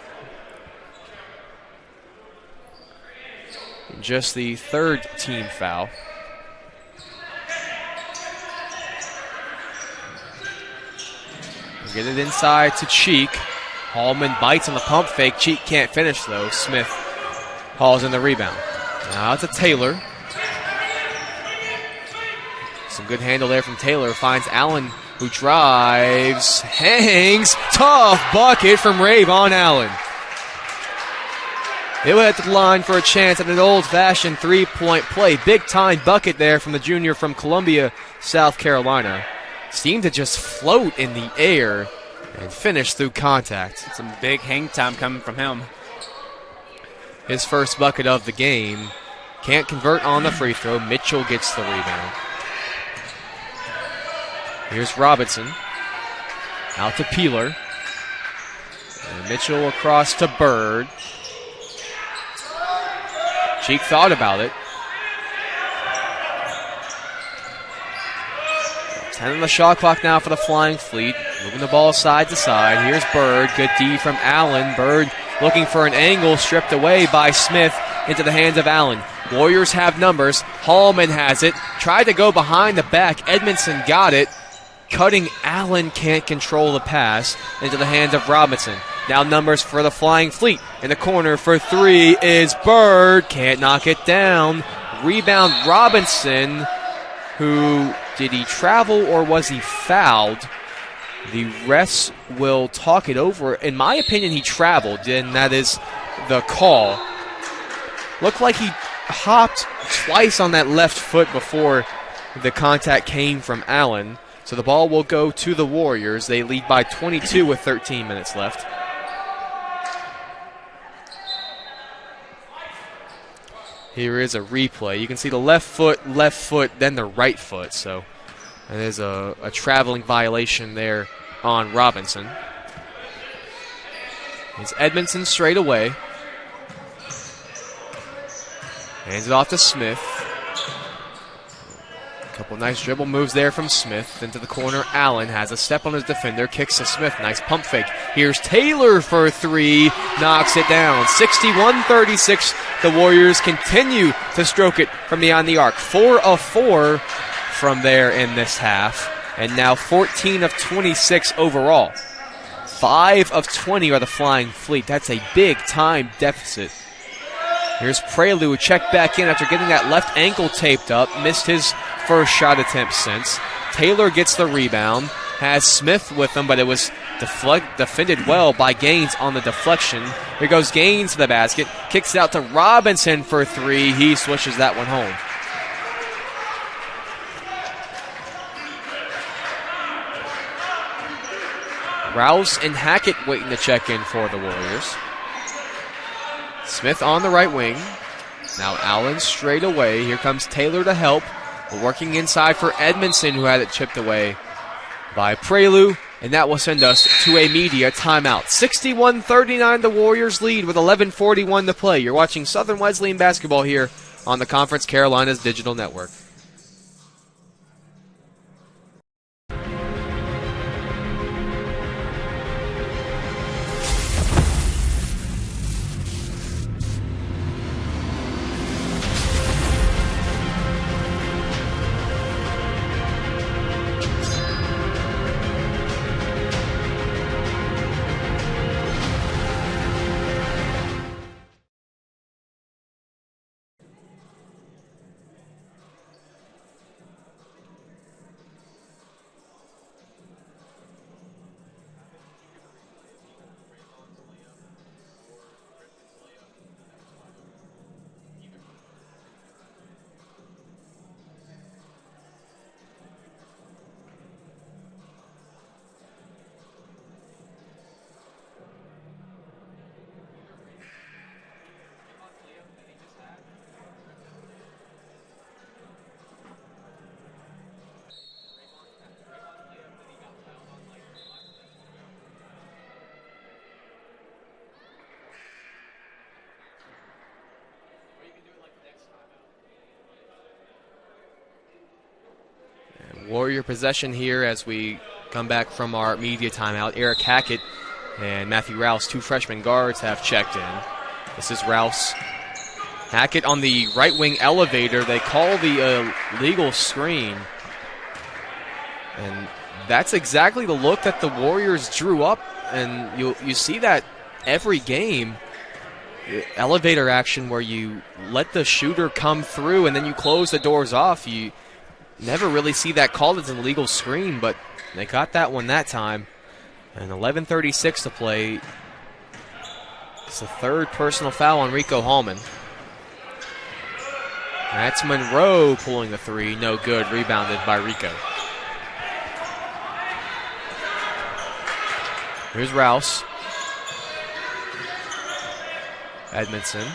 Speaker 1: Just the 3rd team foul. Get it inside to Cheek. Hallman bites on the pump fake. Cheek can't finish, though. Smith hauls in the rebound. Now it's a Taylor. Some good handle there from Taylor. Finds Allen, who drives, hangs. Tough bucket from Rayvon Allen. They went at the line for a chance at an old-fashioned three-point play. Big-time bucket there from the junior from Columbia, South Carolina. Seemed to just float in the air and finish through contact.
Speaker 2: Some big hang time coming from him.
Speaker 1: His first bucket of the game. Can't convert on the free throw. Mitchell gets the rebound. Here's Robinson. Out to Peeler. And Mitchell across to Bird. Cheek thought about it. 10 on the shot clock now for the Flying Fleet. Moving the ball side to side. Here's Bird. Good D from Allen. Bird looking for an angle. Stripped away by Smith into the hands of Allen. Warriors have numbers. Hallman has it. Tried to go behind the back. Edmondson got it. Cutting Allen can't control the pass into the hands of Robinson. Now numbers for the Flying Fleet. In the corner for 3 is Bird. Can't knock it down. Rebound Robinson, who... Did he travel or was he fouled? The refs will talk it over. In my opinion, he traveled, and that is the call. Looked like he hopped twice on that left foot before the contact came from Allen. So the ball will go to the Warriors. They lead by 22 with 13 minutes left. Here is a replay. You can see the left foot, then the right foot. So there's a traveling violation there on Robinson. It's Edmondson straight away. Hands it off to Smith. A couple nice dribble moves there from Smith. Into the corner, Allen has a step on his defender. Kicks to Smith. Nice pump fake. Here's Taylor for 3. Knocks it down. 61-36. The Warriors continue to stroke it from beyond the arc. 4 of 4 from there in this half. And now 14 of 26 overall. 5 of 20 are the Flying Fleet. That's a big-time deficit. Here's Prelude. Checked back in after getting that left ankle taped up. Missed his first shot attempt since. Taylor gets the rebound. Has Smith with him, but it was defended well by Gaines on the deflection. Here goes Gaines to the basket. Kicks it out to Robinson for 3. He swishes that one home. Rouse and Hackett waiting to check in for the Warriors. Smith on the right wing. Now Allen straight away. Here comes Taylor to help. Working inside for Edmondson, who had it chipped away by Prelude. And that will send us to a media timeout. 61-39 the Warriors lead with 11:41 to play. You're watching Southern Wesleyan basketball here on the Conference Carolinas Digital Network. Warrior possession here as we come back from our media timeout. Eric Hackett and Matthew Rouse, 2 freshman guards, have checked in. This is Rouse. Hackett on the right wing elevator. They call the illegal screen. And that's exactly the look that the Warriors drew up. And you see that every game. Elevator action where you let the shooter come through and then you close the doors off. You never really see that called as an illegal screen, but they got that one that time. And 11:36 to play. It's the 3rd personal foul on Rico Hallman. That's Monroe pulling the 3. No good. Rebounded by Rico. Here's Rouse. Edmondson.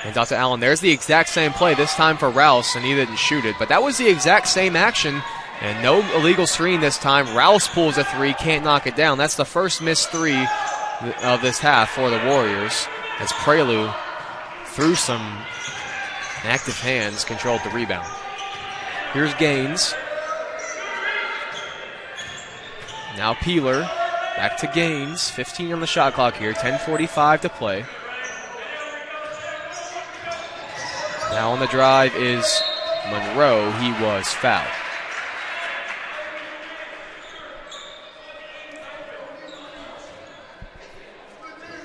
Speaker 1: And out to Allen. There's the exact same play, this time for Rouse, and he didn't shoot it. But that was the exact same action, and no illegal screen this time. Rouse pulls a 3, can't knock it down. That's the first missed 3 of this half for the Warriors, as Prelude, through some active hands, controlled the rebound. Here's Gaines. Now Peeler. Back to Gaines. 15 on the shot clock here. 10:45 to play. Now on the drive is Monroe. He was fouled.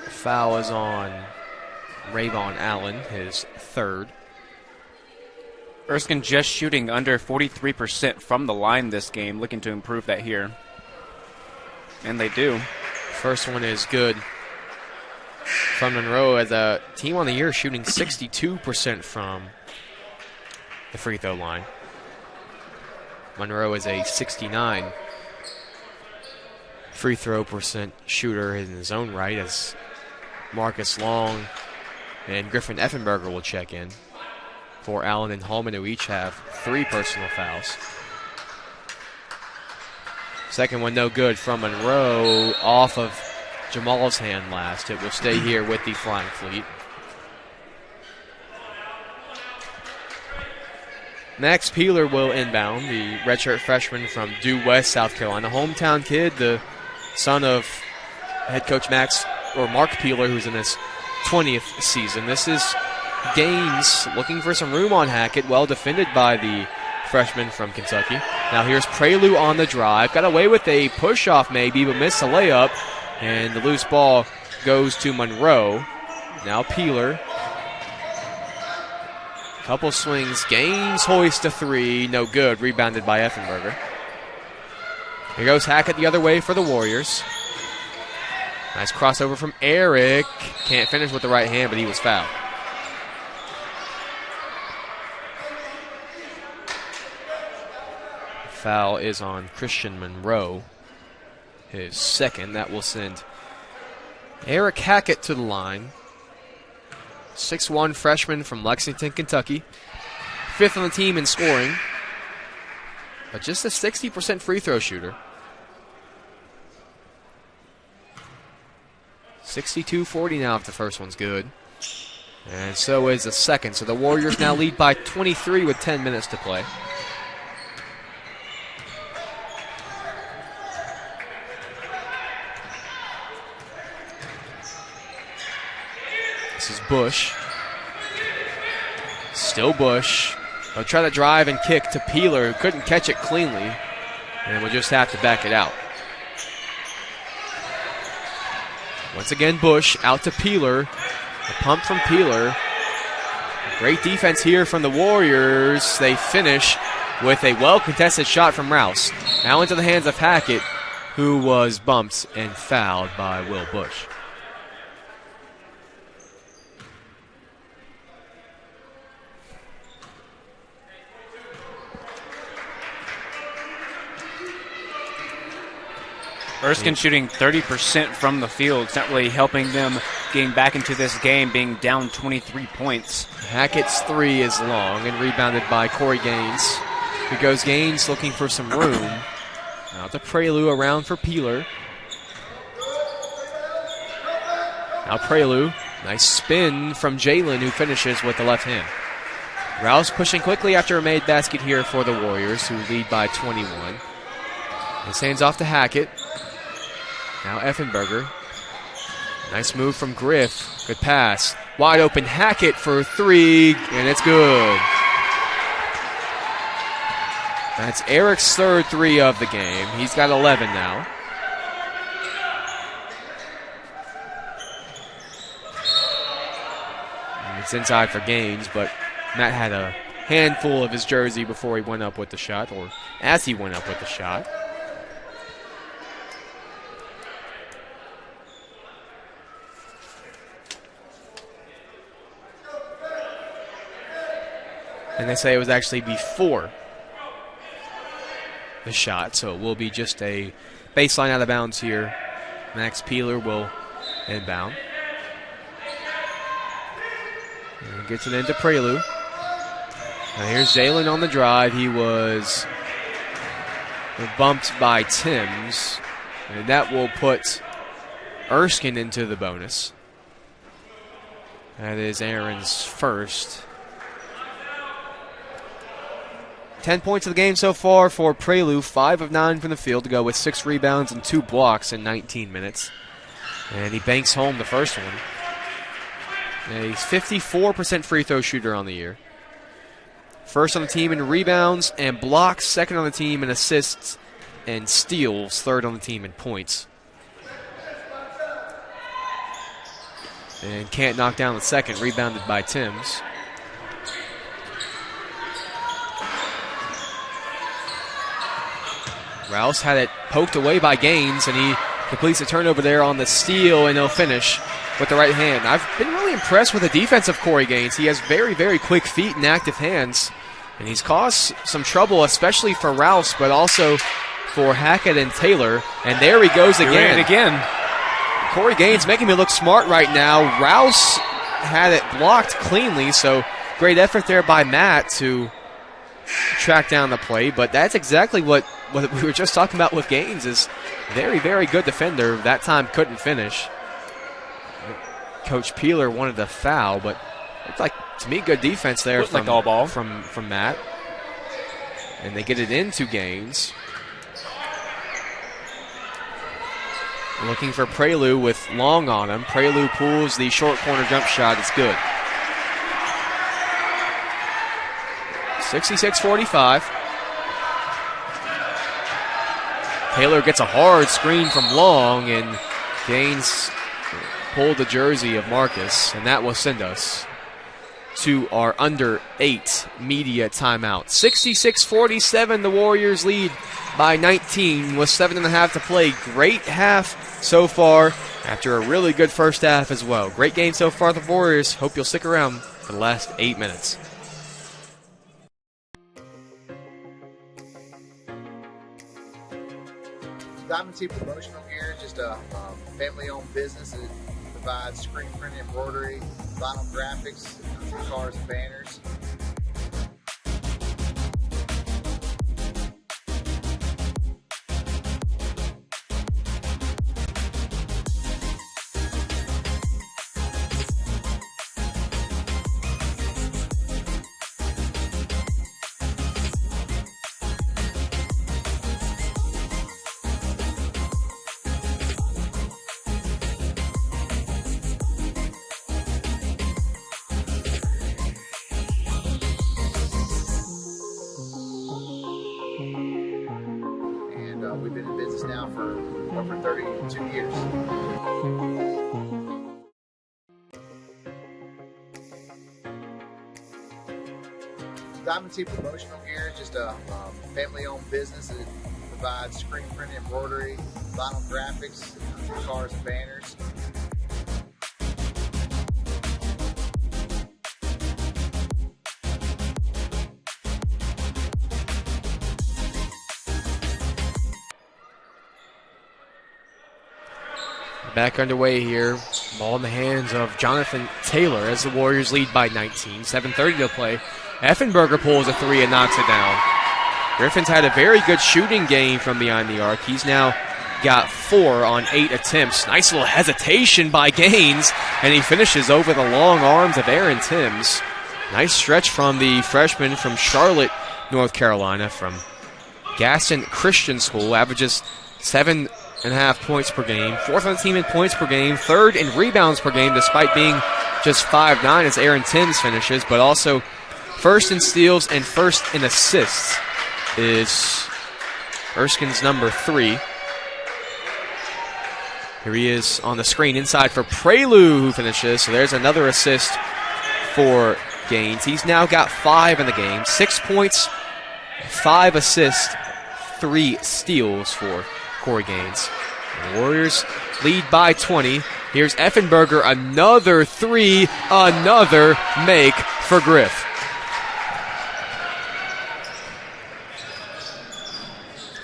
Speaker 1: The foul is on Rayvon Allen, his 3rd.
Speaker 2: Erskine just shooting under 43% from the line this game, looking to improve that here. And they do.
Speaker 1: First one is good from Monroe, as a team on the year shooting 62% from the free throw line. Monroe is a 69 free throw percent shooter in his own right, as Marcus Long and Griffin Effenberger will check in for Allen and Hallman, who each have 3 personal fouls. Second one no good from Monroe, off of Jamal's hand last. It will stay here with the Flying Fleet. Max Peeler will inbound, the redshirt freshman from Due West, South Carolina. Hometown kid, the son of head coach Mark Peeler, who's in his 20th season. This is Gaines looking for some room on Hackett, well defended by the freshman from Kentucky. Now here's Prelude on the drive. Got away with a push-off maybe, but missed a layup. And the loose ball goes to Monroe. Now Peeler. Couple swings. Gaines hoist a 3. No good. Rebounded by Effenberger. Here goes Hackett the other way for the Warriors. Nice crossover from Eric. Can't finish with the right hand, but he was fouled. Foul is on Christian Monroe, his 2nd. That will send Eric Hackett to the line. 6'1" freshman from Lexington, Kentucky. 5th on the team in scoring, but just a 60% free throw shooter. 62-40 now if the first one's good. And so is the second. So the Warriors now lead by 23 with 10 minutes to play. This is Bush. Still Bush. They'll try to drive and kick to Peeler, who couldn't catch it cleanly, and will just have to back it out. Once again, Bush out to Peeler. A pump from Peeler. Great defense here from the Warriors. They finish with a well-contested shot from Rouse. Now into the hands of Hackett, who was bumped and fouled by Will Bush.
Speaker 2: Erskine shooting 30% from the field. It's not really helping them getting back into this game, being down 23 points.
Speaker 1: Hackett's 3 is long and rebounded by Corey Gaines. Here goes Gaines looking for some room. Now to Prelude, around for Peeler. Now Prelude. Nice spin from Jalen, who finishes with the left hand. Rouse pushing quickly after a made basket here for the Warriors, who lead by 21. His hands off to Hackett. Now Effenberger. Nice move from Griff. Good pass. Wide open Hackett for three, and it's good. That's Eric's third three of the game. He's got 11 now. And it's inside for Gaines, but Matt had a handful of his jersey before he went up with the shot, or as he went up with the shot. And they say it was actually before the shot, so it will be just a baseline out of bounds here. Max Peeler will inbound. And gets it into Prelude. Now here's Jalen on the drive. He was bumped by Timms, and that will put Erskine into the bonus. That is Aaron's first. 10 points of the game so far for Prelude, 5 of 9 from the field to go with 6 rebounds and 2 blocks in 19 minutes. And he banks home the first one. And he's 54% free throw shooter on the year. First on the team in rebounds and blocks, second on the team in assists and steals, third on the team in points. And can't knock down the second, rebounded by Timms. Rouse had it poked away by Gaines, and he completes a turnover there on the steal, and he'll finish with the right hand. I've been really impressed with the defense of Corey Gaines. He has very, very quick feet and active hands, and he's caused some trouble, especially for Rouse, but also for Hackett and Taylor. And there he goes again. Corey Gaines making me look smart right now. Rouse had it blocked cleanly, so great effort there by Matt to track down the play, but that's exactly what we were just talking about with Gaines, is very, very good defender. That time couldn't finish. Coach Peeler wanted a foul, but looked like, to me, good defense there from,
Speaker 2: like all ball.
Speaker 1: from Matt. And they get it into Gaines. Looking for Prelude with Long on him. Prelude pulls the short corner jump shot. It's good. 66-45. Taylor gets a hard screen from Long, and Gaines pulled the jersey of Marcus, and that will send us to our under 8 media timeout. 66-47, the Warriors lead by 19 with 7.5 to play. Great half so far after a really good first half as well. Great game so far, the Warriors. Hope you'll stick around for the last 8 minutes.
Speaker 4: Diamond T Promotional Gear is just a family-owned business that provides screen print, embroidery, vinyl graphics, cars and banners. We've been in business now for over 32 years. Diamond T Promotional Gear is just a family-owned business that provides screen print, embroidery, vinyl graphics, cars and banners.
Speaker 1: Back underway here. Ball in the hands of Jonathan Taylor as the Warriors lead by 19. 7:30 to play. Effenberger pulls a three and knocks it down. Griffin's had a very good shooting game from behind the arc. He's now got 4 on 8 attempts. Nice little hesitation by Gaines, and he finishes over the long arms of Aaron Timms. Nice stretch from the freshman from Charlotte, North Carolina, from Gaston Christian School. Averages 7.5 points per game. 4th on the team in points per game. 3rd in rebounds per game, despite being just 5'9", as Aaron Timms finishes. But also 1st in steals and 1st in assists is Erskine's number 3. Here he is on the screen inside for Prelude, who finishes. So there's another assist for Gaines. He's now got 5 in the game. 6 points, 5 assists, 3 steals for Corey Gaines. The Warriors lead by 20. Here's Effenberger, another 3, another make for Griff.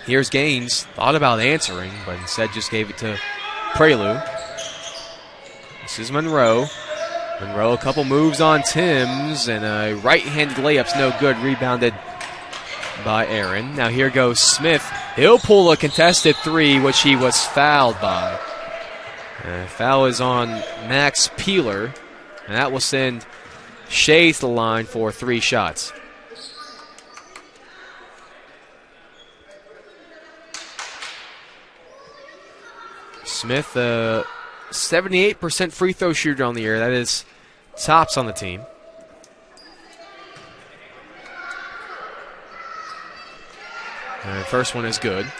Speaker 1: Here's Gaines, thought about answering, but instead just gave it to Prelude. This is Monroe. Monroe, a couple moves on Timms, and a right-handed layup's no good, rebounded by Aaron. Now here goes Smith. He'll pull a contested 3, which he was fouled by. Foul is on Max Peeler, and that will send Shea to the line for 3 shots. Smith, 78% free throw shooter on the year. That is tops on the team. And the first one is good.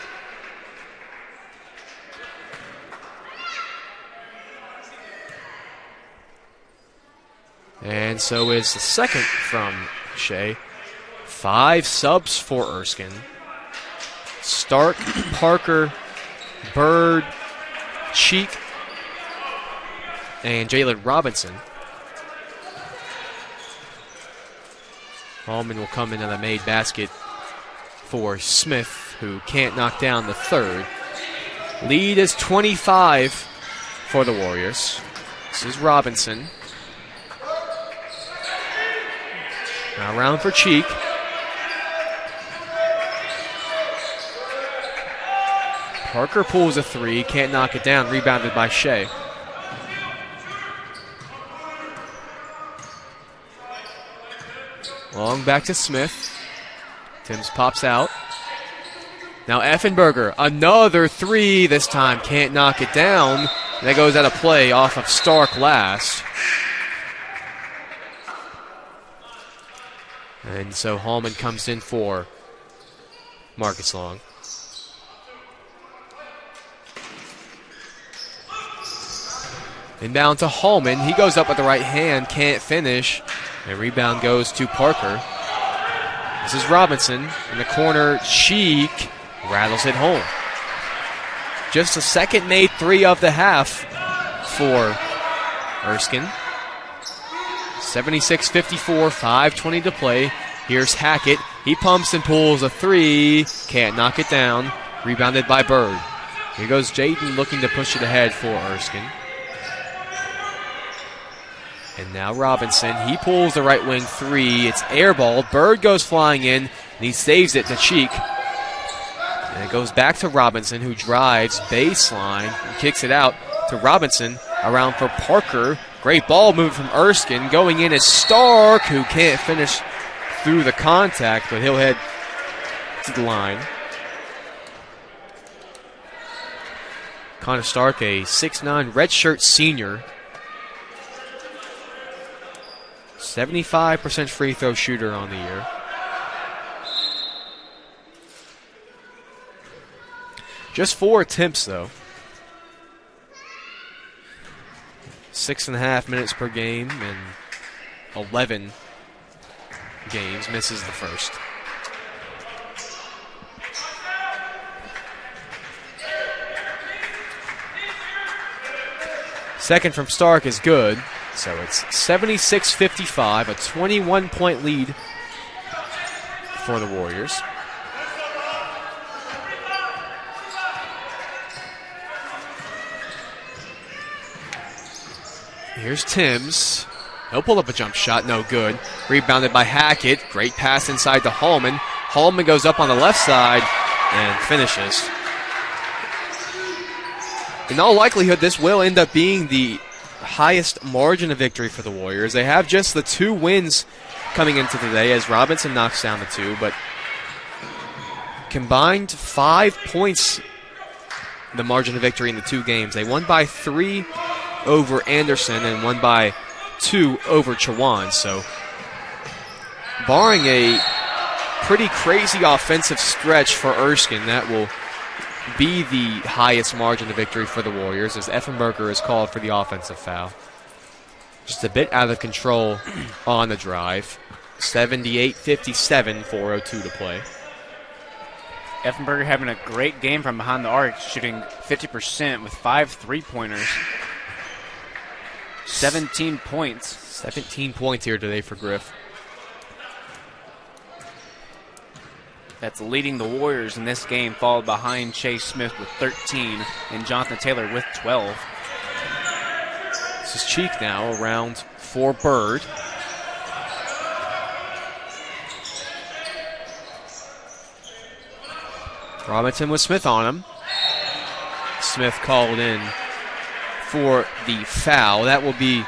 Speaker 1: And so is the second from Shea. 5 subs for Erskine. Stark, Parker, Bird, Cheek, and Jalen Robinson. Hallman will come in on a made basket for Smith, who can't knock down the third. Lead is 25 for the Warriors. This is Robinson. Now around for Cheek. Parker pulls a 3, can't knock it down, rebounded by Shea. Long back to Smith. Timms pops out. Now Effenberger, another 3, this time can't knock it down. That goes out of play off of Stark last. And so Hallman comes in for Marcus Long. Inbound to Hallman. He goes up with the right hand, can't finish. And rebound goes to Parker. This is Robinson in the corner. Cheek rattles it home. Just the second made 3 of the half for Erskine. 76-54, 5:20 to play. Here's Hackett. He pumps and pulls a 3. Can't knock it down. Rebounded by Bird. Here goes Jaden looking to push it ahead for Erskine. And now Robinson, he pulls the right wing 3. It's airballed. Bird goes flying in, and he saves it to Cheek. And it goes back to Robinson, who drives baseline and kicks it out to Robinson. Around for Parker. Great ball move from Erskine. Going in is Stark, who can't finish through the contact, but he'll head to the line. Connor Stark, a 6'9" redshirt senior. 75% free throw shooter on the year. Just 4 attempts, though. 6.5 minutes per game and 11 games. Misses the first. Second from Stark is good. So it's 76-55, a 21-point lead for the Warriors. Here's Timms. He'll pull up a jump shot, no good. Rebounded by Hackett. Great pass inside to Hallman. Hallman goes up on the left side and finishes. In all likelihood, this will end up being the highest margin of victory for the Warriors. They have just the 2 wins coming into today as Robinson knocks down the 2, but combined 5 points the margin of victory in the 2 games. They won by 3 over Anderson and won by 2 over Chowan. So barring a pretty crazy offensive stretch for Erskine, that will be the highest margin of victory for the Warriors as Effenberger is called for the offensive foul. Just a bit out of control on the drive. 78-57, 4:02 to play.
Speaker 2: Effenberger having a great game from behind the arc, shooting 50% with 5 3-pointers. 17 points.
Speaker 1: 17 points here today for Griff.
Speaker 2: That's leading the Warriors in this game, followed behind Chase Smith with 13 and Jonathan Taylor with 12.
Speaker 1: This is Cheek now around for Bird. Robinson with Smith on him. Smith called in for the foul. That will be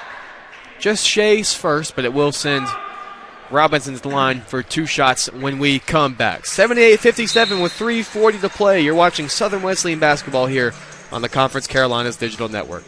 Speaker 1: just Shea's first, but it will send Robinson's the line for 2 shots when we come back. 78-57 with 3:40 to play. You're watching Southern Wesleyan basketball here on the Conference Carolinas Digital Network.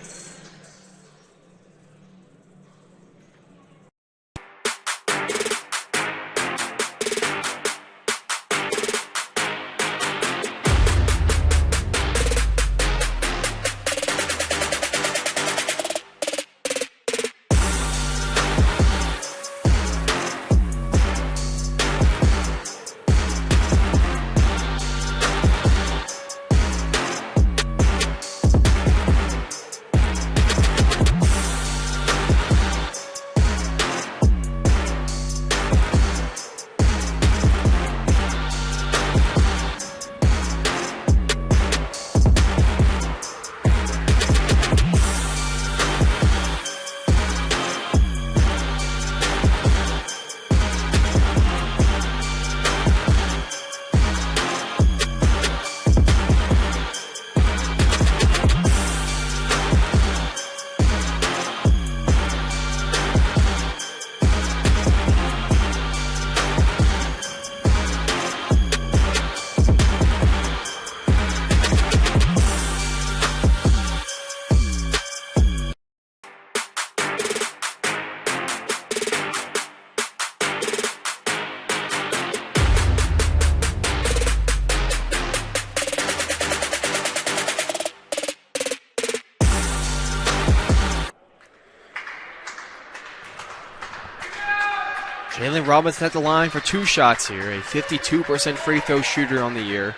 Speaker 1: Jalen Robinson at the line for 2 shots here. A 52% free throw shooter on the year.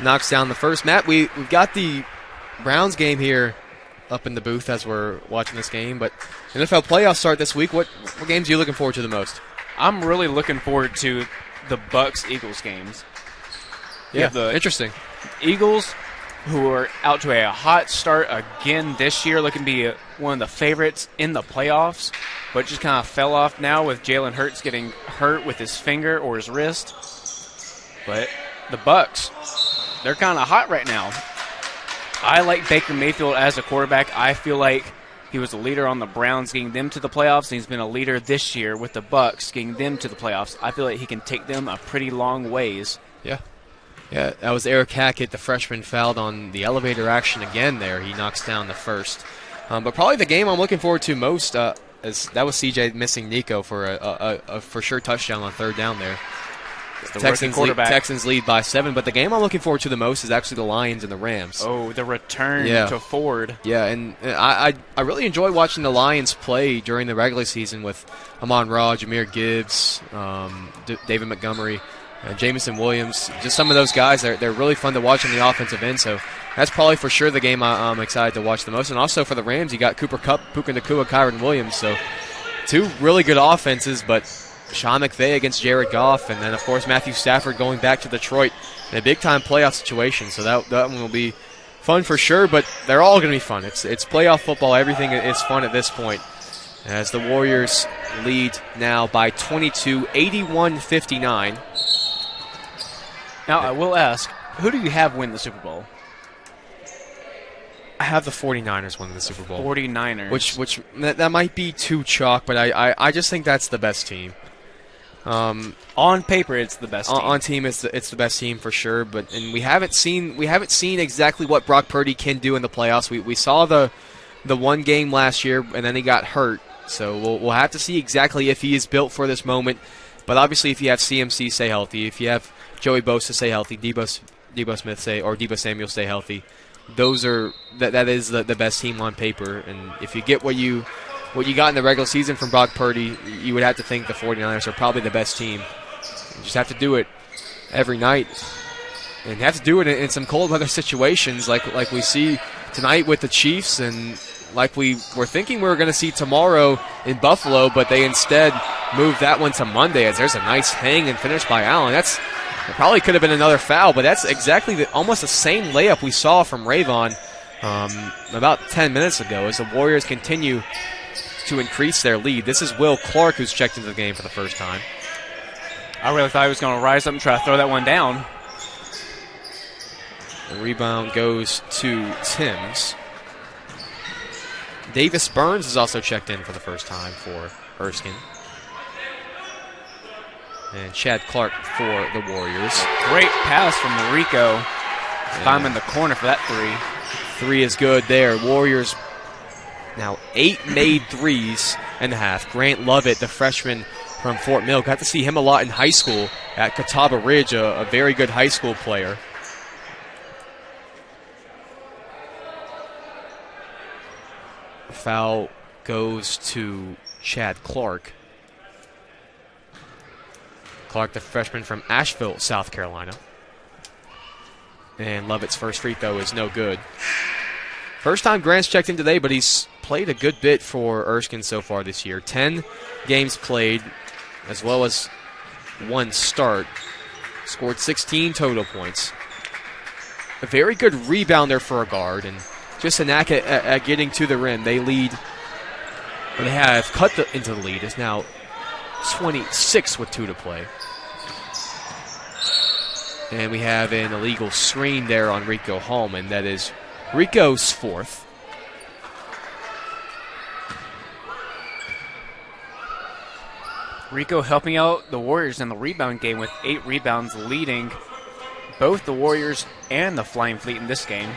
Speaker 1: Knocks down the first. Matt, we've got the Browns game here up in the booth as we're watching this game, but NFL playoffs start this week. What games are you looking forward to the most?
Speaker 2: I'm really looking forward to the Bucks-Eagles games.
Speaker 1: Yeah, interesting.
Speaker 2: Eagles, who are out to a hot start again this year, looking to be one of the favorites in the playoffs, but just kind of fell off now with Jalen Hurts getting hurt with his finger or his wrist. But the Bucks, they're kind of hot right now. I like Baker Mayfield as a quarterback. I feel like he was a leader on the Browns, getting them to the playoffs, and he's been a leader this year with the Bucks, getting them to the playoffs. I feel like he can take them a pretty long ways.
Speaker 1: Yeah, that was Eric Hackett, the freshman, fouled on the elevator action again there. He knocks down the first. But probably the game I'm looking forward to most is that was CJ missing Nico for a for sure touchdown on 3rd down there. Texans lead by 7, but the game I'm looking forward to the most is actually the Lions and the Rams.
Speaker 2: Oh, the return to Ford.
Speaker 1: Yeah, and I really enjoy watching the Lions play during the regular season with Amon-Ra, Jahmyr Gibbs, David Montgomery, Jamison Williams. Just some of those guys, they're really fun to watch on the offensive end, so that's probably for sure the game I'm excited to watch the most. And also for the Rams, you got Cooper Kupp, Puka Nacua, Kyron Williams, so 2 really good offenses, but Sean McVay against Jared Goff, and then, of course, Matthew Stafford going back to Detroit in a big-time playoff situation. So that one will be fun for sure, but they're all going to be fun. It's playoff football. Everything is fun at this point as the Warriors lead now by 22, 81-59.
Speaker 2: Now, I will ask, who do you have win the Super Bowl?
Speaker 1: I have the 49ers winning the Super Bowl.
Speaker 2: 49ers.
Speaker 1: Which that might be too chalk, but I just think that's the best team.
Speaker 2: On paper, it's the best team.
Speaker 1: On team, it's the best team for sure. And we haven't seen exactly what Brock Purdy can do in the playoffs. We saw the one game last year, and then he got hurt. So we'll have to see exactly if he is built for this moment. But obviously, if you have CMC stay healthy, if you have Joey Bosa stay healthy, Debo Samuel stay healthy, that is the best team on paper. And if you get what you got in the regular season from Brock Purdy, you would have to think the 49ers are probably the best team. You just have to do it every night. And you have to do it in some cold weather situations like we see tonight with the Chiefs, and like we were thinking we were going to see tomorrow in Buffalo, but they instead moved that one to Monday as there's a nice hang and finish by Allen. It probably could have been another foul, but that's exactly almost the same layup we saw from Ravon about 10 minutes ago as the Warriors continue to increase their lead. This is Will Clark who's checked into the game for the first time.
Speaker 2: I really thought he was going to rise up and try to throw that one down.
Speaker 1: The rebound goes to Timms. Davis Burns is also checked in for the first time for Erskine. And Chad Clark for the Warriors.
Speaker 2: Great pass from Rico. Find him in the corner for that three.
Speaker 1: Three is good there. Warriors now 8 made threes and a half. Grant Lovett, the freshman from Fort Mill. Got to see him a lot in high school at Catawba Ridge, a very good high school player. Foul goes to Chad Clark. Clark, the freshman from Asheville, South Carolina. And Lovett's first free throw is no good. First time Grant's checked in today, but he's played a good bit for Erskine so far this year. 10 games played, as well as one start. Scored 16 total points. A very good rebounder for a guard, and just a knack at getting to the rim. They have cut into the lead. It's now 26 with 2 to play. And we have an illegal screen there on Rico Hallman. That is Rico's fourth.
Speaker 2: Rico helping out the Warriors in the rebound game with 8 rebounds, leading both the Warriors and the Flying Fleet in this game.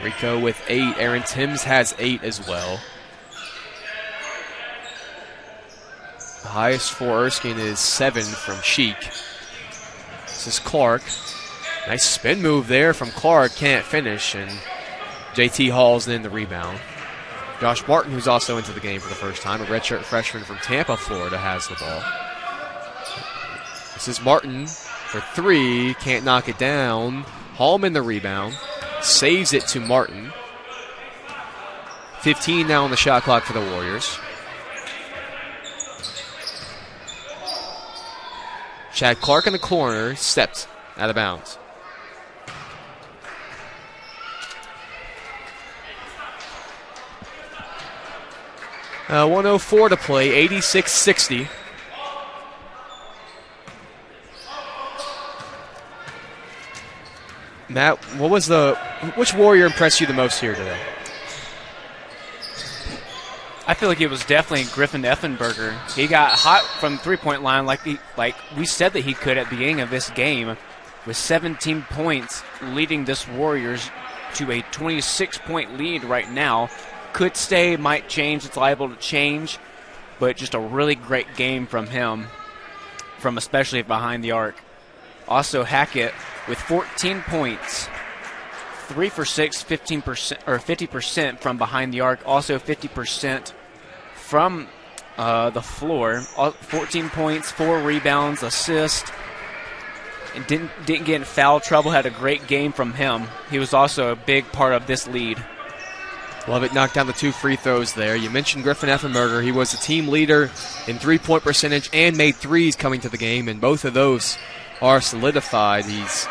Speaker 1: Rico with 8. Aaron Timms has 8 as well. The highest for Erskine is 7 from Sheik. This is Clark. Nice spin move there from Clark. Can't finish, and JT hauls in the rebound. Josh Martin, who's also into the game for the first time, a redshirt freshman from Tampa, Florida, has the ball. This is Martin for 3. Can't knock it down. Hallman the rebound. Saves it to Martin. 15 now on the shot clock for the Warriors. Chad Clark in the corner, stepped out of bounds. Uh, 1:04 to play, 86-60. Matt, which Warrior impressed you the most here today?
Speaker 2: I feel like it was definitely Griffin Effenberger. He got hot from the three-point line like we said that he could at the beginning of this game, with 17 points leading this Warriors to a 26-point lead right now. Could stay, might change, it's liable to change, but just a really great game from him, from especially behind the arc. Also Hackett with 14 points, 3 for 6, 15% or 50% from behind the arc. Also 50% from the floor. 14 points, 4 rebounds, assist, and didn't get in foul trouble. Had a great game from him. He was also a big part of this lead.
Speaker 1: Lovett knocked down the 2 free throws there. You mentioned Griffin Effenberger. He was the team leader in three-point percentage and made threes coming to the game, and both of those are solidified. He's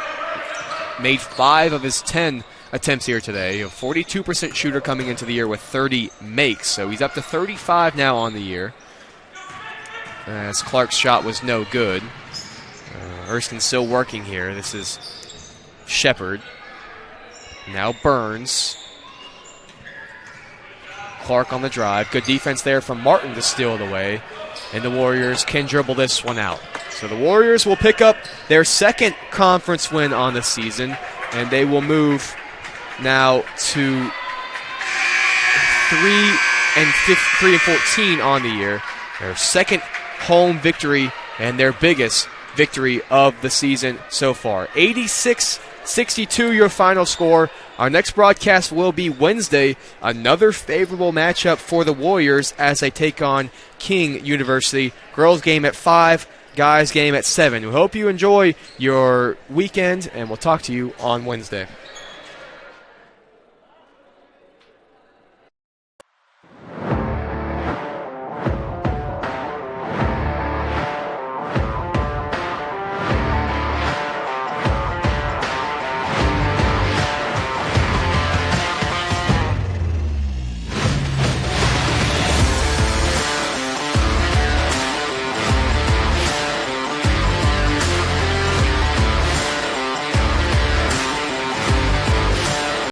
Speaker 1: made 5 of his 10 attempts here today. A 42% shooter coming into the year with 30 makes. So he's up to 35 now on the year. As Clark's shot was no good. Erskine's still working here. This is Shepard. Now Burns. Clark on the drive. Good defense there from Martin to steal it away. and the Warriors can dribble this one out. So the Warriors will pick up their second conference win on the season, and they will move now to 3-14 on the year. Their second home victory and their biggest victory of the season so far. 86-62 your final score. Our next broadcast will be Wednesday. Another favorable matchup for the Warriors as they take on King University. Girls game at 5, guys game at 7. We hope you enjoy your weekend, and we'll talk to you on Wednesday.